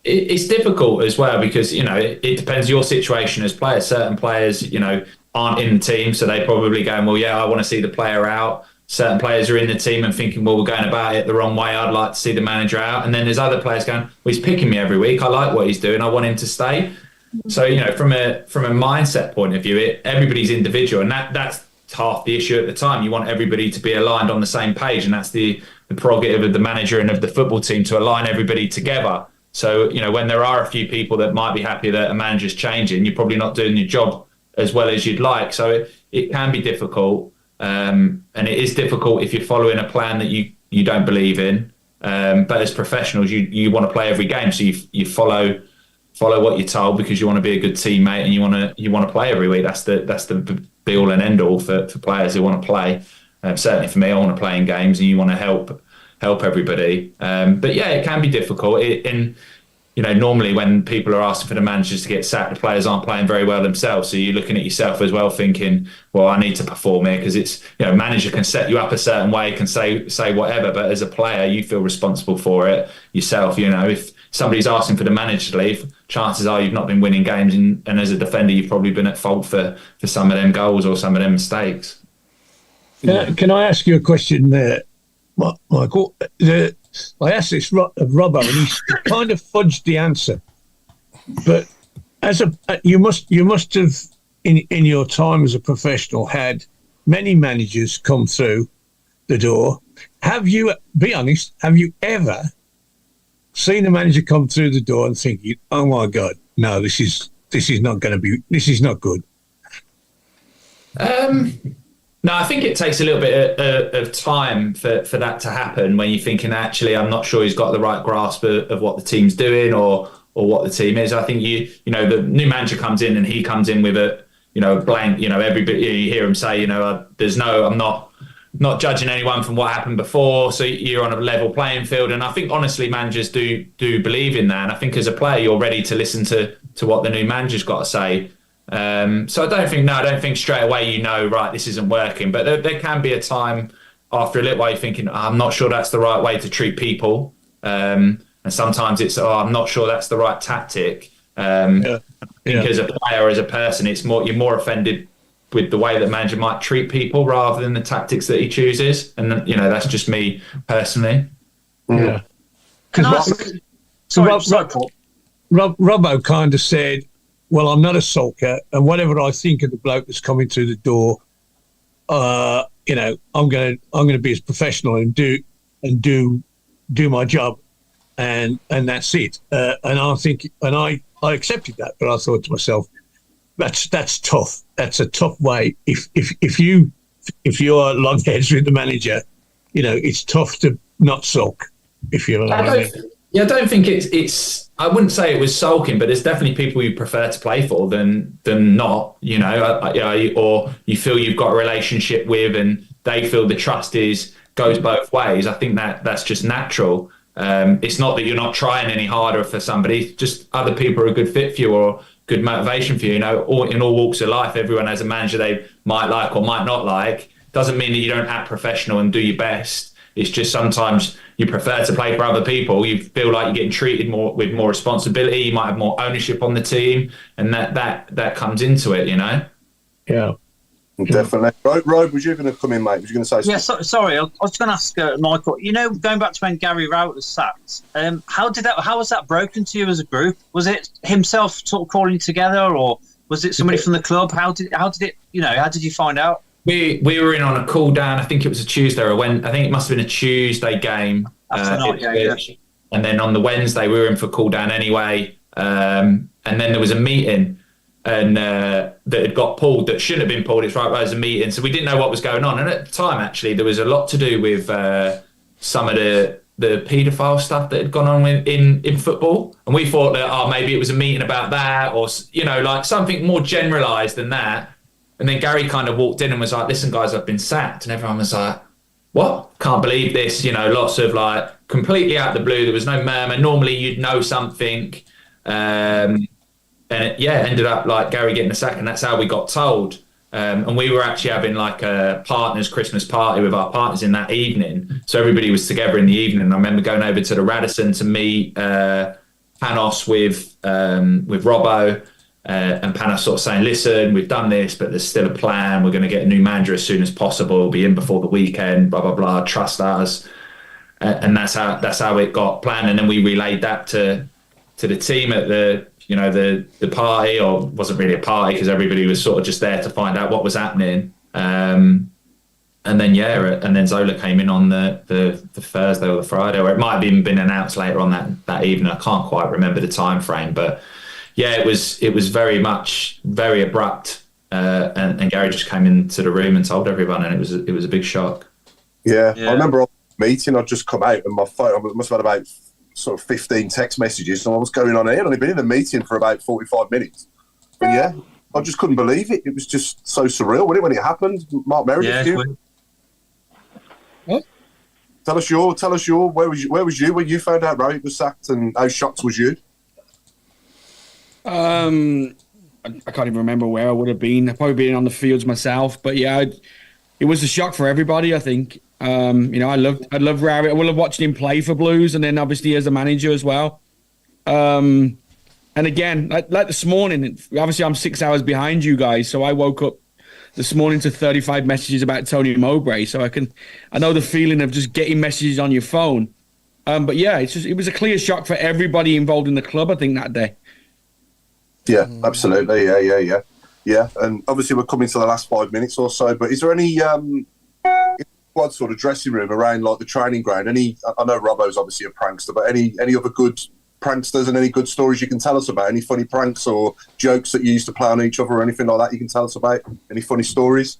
it's difficult as well because, you know, it depends your situation as players. Certain players, you know, aren't in the team, so they probably going, well, yeah, I want to see the player out. certain players are in the team and thinking, well, we're going about it the wrong way. I'd like to see the manager out. And then there's other players going, well, he's picking me every week. I like what he's doing. I want him to stay. So, from a mindset point of view, everybody's individual, and that's half the issue at the time. You want everybody to be aligned on the same page, and that's the prerogative of the manager and of the football team to align everybody together. So, when there are a few people that might be happy that a manager's changing, you're probably not doing your job as well as you'd like. So it can be difficult, and it is difficult if you're following a plan that you don't believe in. But as professionals, you want to play every game, so you follow what you're told because you want to be a good teammate and you want to play every week. That's the be all and end all for players who want to play. Certainly for me, I want to play in games, and you want to help everybody. But yeah, it can be difficult. Normally when people are asking for the managers to get sacked, the players aren't playing very well themselves. So you're looking at yourself as well, thinking, well, I need to perform here, because it's, manager can set you up a certain way, can say whatever, but as a player, you feel responsible for it yourself. If somebody's asking for the manager to leave, chances are you've not been winning games, and as a defender, you've probably been at fault for some of them goals or some of them mistakes. Can I ask you a question there, Michael? I asked this of Robbo, and he kind of fudged the answer. But you must have in your time as a professional had many managers come through the door. Be honest, have you ever seen a manager come through the door and thinking, "Oh my God, no, this is not good"? No, I think it takes a little bit of time for that to happen, when you're thinking, actually, I'm not sure he's got the right grasp of what the team's doing or what the team is. I think the new manager comes in, and he comes in with a blank. Everybody, you hear him say, I'm not judging anyone from what happened before, so you're on a level playing field. And I think honestly, managers do believe in that. And I think as a player, you're ready to listen to what the new manager's got to say. So I don't think straight away right, this isn't working. But there can be a time after a little while you're thinking, I'm not sure that's the right way to treat people. And sometimes it's, I'm not sure that's the right tactic. I think as a player, as a person, you're more offended with the way that manager might treat people rather than the tactics that he chooses. And that's just me personally. Yeah. Robbo kind of said, well, I'm not a sulker, and whatever I think of the bloke that's coming through the door, I'm going to be as professional and do my job, and that's it. And I think, and I accepted that, but I thought to myself, that's tough. That's a tough way. If you're logheads with the manager, it's tough to not sulk. If you know what I mean. Yeah, I don't think it's. I wouldn't say it was sulking, but there's definitely people you prefer to play for than not. Or you feel you've got a relationship with, and they feel the trust goes both ways. I think that's just natural. It's not that you're not trying any harder for somebody. Just other people are a good fit for you or good motivation for you. In all walks of life, everyone has a manager they might like or might not like. Doesn't mean that you don't act professional and do your best. It's just sometimes you prefer to play for other people. You feel like you're getting treated with more responsibility. You might have more ownership on the team, and that comes into it, Yeah. Definitely. Rob, was you going to come in, mate? Was you going to say something? Yeah, sorry. I was going to ask Michael, going back to when Gary Rowett was sacked, how was that broken to you as a group? Was it himself sort of calling together, or was it somebody from the club? How did you find out? We were in on a cool down. I think it was a Tuesday or I think it must have been a Tuesday game. And then on the Wednesday we were in for cool down anyway. And then there was a meeting and that had got pulled that shouldn't have been pulled. It's right as a meeting, so we didn't know what was going on. And at the time, actually, there was a lot to do with some of the paedophile stuff that had gone on in football, and we thought that maybe it was a meeting about that, or like something more generalised than that. And then Gary kind of walked in and was like, "Listen, guys, I've been sacked," and everyone was like, "What? Can't believe this!" Lots of like completely out of the blue. There was no murmur. Normally, you'd know something. And it ended up like Gary getting a sack, and that's how we got told. And we were actually having like a partners' Christmas party with our partners in that evening. So everybody was together in the evening. And I remember going over to the Radisson to meet Panos with Robbo. and Panos sort of saying, listen, we've done this, but there's still a plan. We're going to get a new manager as soon as possible. We'll be in before the weekend, blah, blah, blah. Trust us. And that's how it got planned. And then we relayed that to the team at the party, or it wasn't really a party because everybody was sort of just there to find out what was happening. And then Zola came in on the Thursday or the Friday, or it might have even been announced later on that evening. I can't quite remember the time frame, but yeah, it was very much very abrupt, and Gary just came into the room and told everyone, and it was a big shock. Yeah. I remember on the meeting, I'd just come out and my phone, I must have had about sort of 15 text messages, and I was going on here. I'd only been in the meeting for about 45 minutes, and yeah, I just couldn't believe it. It was just so surreal when it happened. Mark Meredith, What? Tell us your. Where was you when you found out Rowie was sacked, and how shocked was you? I can't even remember where I would have been. I'd probably been on the fields myself, but yeah, it was a shock for everybody. I think. I loved Rowie. I will have watched him play for Blues, and then obviously as a manager as well. And again, like this morning, obviously I'm 6 hours behind you guys, so I woke up this morning to 35 messages about Tony Mowbray. So I know the feeling of just getting messages on your phone. But yeah, it was a clear shock for everybody involved in the club, I think, that day. Yeah, absolutely. Yeah. And obviously we're coming to the last 5 minutes or so, but is there any squad sort of dressing room around like the training ground? I know Robbo's obviously a prankster, but any other good pranksters and any good stories you can tell us about? Any funny pranks or jokes that you used to play on each other or anything like that you can tell us about? Any funny stories?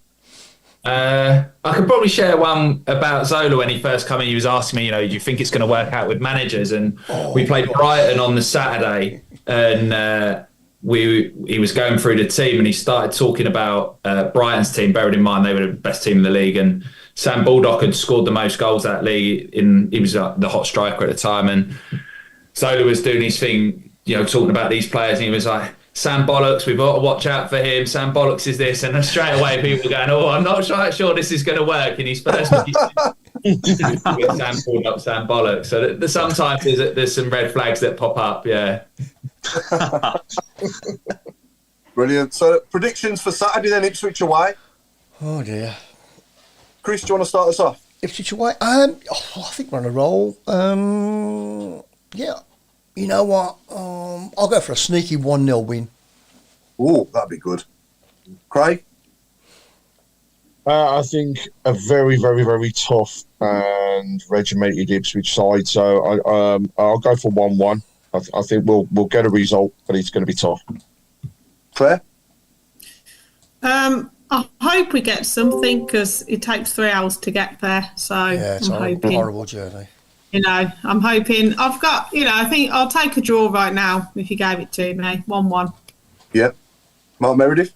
I could probably share one about Zola when he first came in. He was asking me, do you think it's going to work out with managers? And we played Brighton on the Saturday, and he was going through the team, and he started talking about Brighton's team, bearing in mind they were the best team in the league, and Sam Baldock had scored the most goals that league. He was the hot striker at the time, and Zola was doing his thing, talking about these players, and he was like, Sam Bollocks, we've got to watch out for him. Sam Bollocks is this. And then straight away people were going, I'm not quite sure this is going to work in his first with Sam Baldock, Sam Bollocks. So sometimes there's some red flags that pop up, yeah. Brilliant. So predictions for Saturday then, Ipswich away. Oh dear. Chris, do you want to start us off? Ipswich away. I think we're on a roll. Yeah. You know what? I'll go for a sneaky 1-0 win. Oh, that'd be good. Craig? I think a very, very, very tough and regimented Ipswich side. So I'll go for 1-1. I think we'll get a result, but it's going to be tough. Claire? I hope we get something because it takes 3 hours to get there. So yeah, it's I'm a horrible journey. I'm hoping. I think I'll take a draw right now if you gave it to me. 1-1. Yep. Mark Meredith?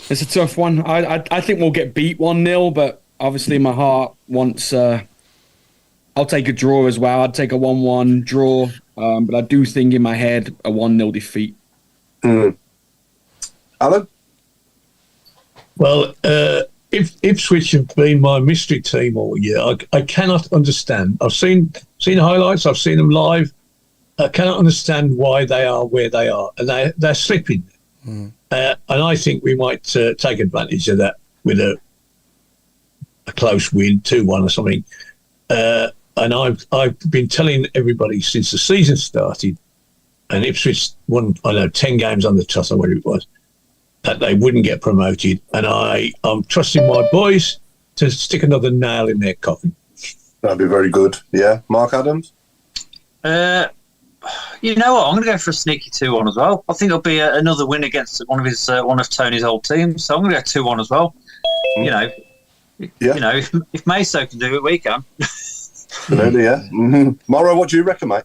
It's a tough one. I think we'll get beat 1-0, but obviously my heart wants... I'll take a draw as well. I'd take a 1-1 draw, but I do think in my head a 1-0 defeat. Alan? Well, if Ipswich have been my mystery team all year, I cannot understand. I've seen highlights. I've seen them live. I cannot understand why they are where they are, and they're slipping. And I think we might take advantage of that with a close win, 2-1 or something. And I've been telling everybody since the season started, and Ipswich won, 10 games on the trot or whatever it was, that they wouldn't get promoted. And I'm trusting my boys to stick another nail in their coffin. That'd be very good. Yeah. Mark Adams? You know what? I'm going to go for a sneaky 2-1 as well. I think it'll be another win against one of Tony's old teams. So I'm going to go 2-1 as well. If Meso can do it, we can. Absolutely, yeah. Morrow, what do you reckon, mate?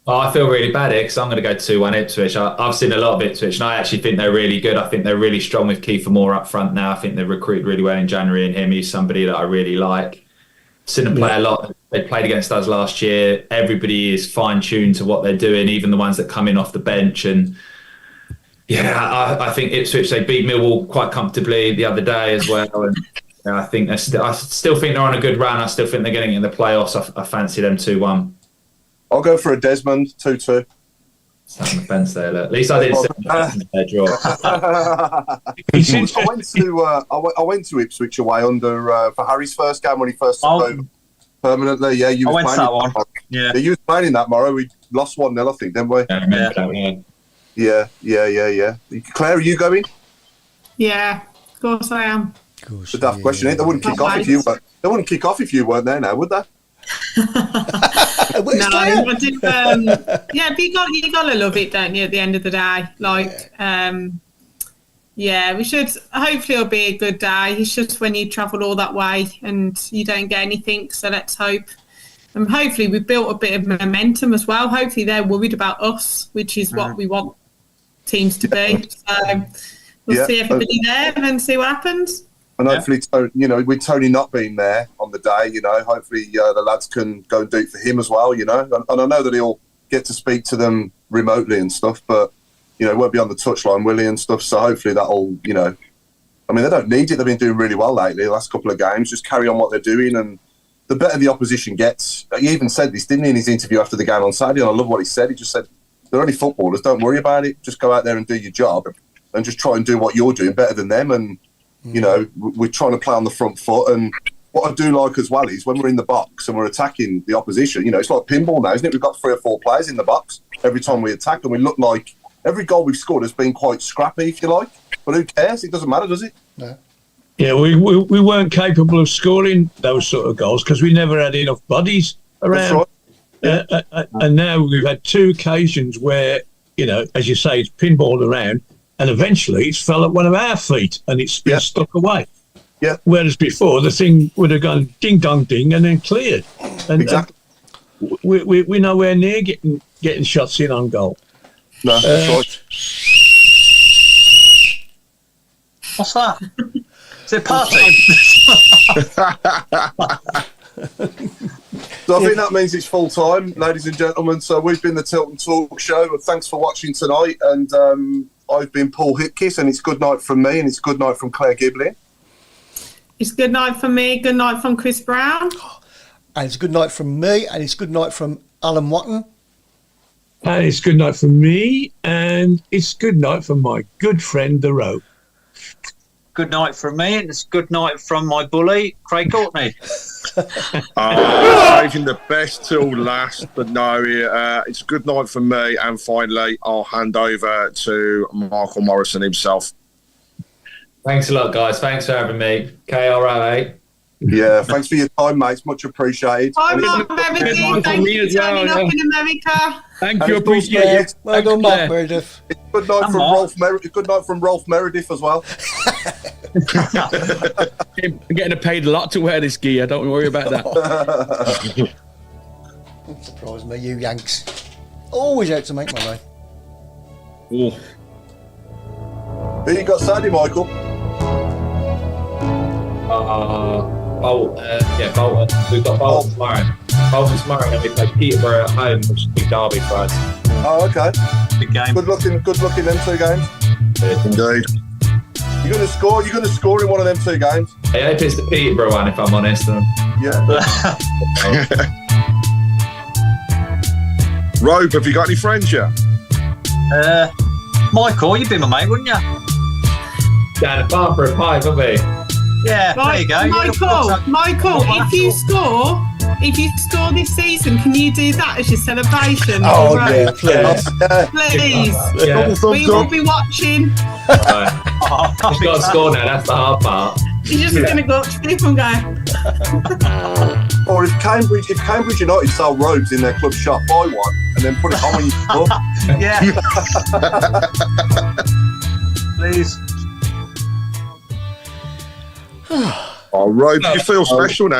Oh, I feel really bad here because I'm going to go 2-1 Ipswich. I've seen a lot of Ipswich, and I actually think they're really good. I think they're really strong with Kiefer Moore up front now. I think they've recruited really well in January, and him, he's somebody that I really like. Seen them play a lot. They played against us last year. Everybody is fine-tuned to what they're doing, even the ones that come in off the bench. And yeah, I think Ipswich, they beat Millwall quite comfortably the other day as well. And I think I still think they're on a good run. I still think they're getting in the playoffs. I fancy them 2-1. I'll go for a Desmond 2-2. Sat on the fence there. Look. At least I didn't sit on the fence there, draw. I went to Ipswich away under for Harry's first game when he first took over permanently. Yeah, you went to that one. Yeah, you was playing in that, Morrow. We lost 1-0, I think, didn't we? Yeah. Claire, are you going? Yeah, of course I am. It's a daft question. They wouldn't kick off if you weren't. They wouldn't kick off if you weren't there now, would they? No, I did, yeah, but you got to love it, don't you? At the end of the day, like, yeah, we should. Hopefully, it'll be a good day. It's just when you travel all that way and you don't get anything. So let's hope. And hopefully, we've built a bit of momentum as well. Hopefully, they're worried about us, which is what we want teams to be. So we'll see everybody there and see what happens. And hopefully, with Tony not being there on the day, hopefully the lads can go and do it for him as well, And I know that he'll get to speak to them remotely and stuff, but, he won't be on the touchline, will he, and stuff. So hopefully that'll, I mean, they don't need it. They've been doing really well lately, the last couple of games. Just carry on what they're doing. And the better the opposition gets, he even said this, didn't he, in his interview after the game on Saturday? And I love what he said. He just said, they're only footballers. Don't worry about it. Just go out there and do your job and just try and do what you're doing better than them. And, we're trying to play on the front foot. And what I do like as well is when we're in the box and we're attacking the opposition, it's like pinball now, isn't it? We've got 3 or 4 players in the box every time we attack, and we look like every goal we've scored has been quite scrappy, if you like. But who cares? It doesn't matter, does it? No. Yeah, we weren't capable of scoring those sort of goals because we never had enough bodies around. That's right. And now we've had 2 occasions where, as you say, it's pinballed around, and eventually it's fell at one of our feet and it's been stuck away. Yeah. Whereas before the thing would have gone ding dong ding and then cleared. And, exactly. We're nowhere near getting shots in on goal. No, that's right. What's that? Is it a party? So I think that means it's full time, ladies and gentlemen. So we've been the Tilton Talk show. Thanks for watching tonight. And I've been Paul Hipkiss, and it's good night from me, and it's good night from Claire Giblin. It's good night from me. Good night from Chris Browne. And it's good night from me, and it's good night from Alan Watton. And it's good night from me, and it's good night from my good friend, The Rope. Good night from me, and it's good night from my bully, Craig Courtney. Saving the best till last, but no, it's good night from me. And finally, I'll hand over to Michael Morrison himself. Thanks a lot, guys. Thanks for having me. KRA. Yeah, thanks for your time, mate. It's much appreciated. Bye, Mark Meredith. Thank you for turning up in America. Thank you, appreciate it. Well done, Mark Meredith. Good night from Rolf Meredith. Good night from Rolf Meredith as well. I'm getting paid a lot to wear this gear. Don't worry about that. Don't surprise me, you Yanks. Always out to make my money. Oh. Who you got Saturday, Michael? Bolton. We've got Bolton tomorrow. Bolton tomorrow, and we play Peterborough at home, which is a big derby for us. Oh, okay. Big game. Good luck in them 2 games. Indeed. You're going to score. You're going to score in one of them 2 games. I hope it's the Peterborough one, if I'm honest. Yeah. Robe, have you got any friends yet? Michael, you'd be my mate, wouldn't you? Down at bar for a pie, haven't we? Yeah, there you go. Michael, if you score this season, can you do that as your celebration? Oh, yeah, please. Yeah. We will be watching. He's got to score now, that's the hard part. You're just going to go up to people and go. Or if Cambridge United sell robes in their club shop, buy one and then put it on when you score. Yeah. Please. Oh, Robe, you feel special now.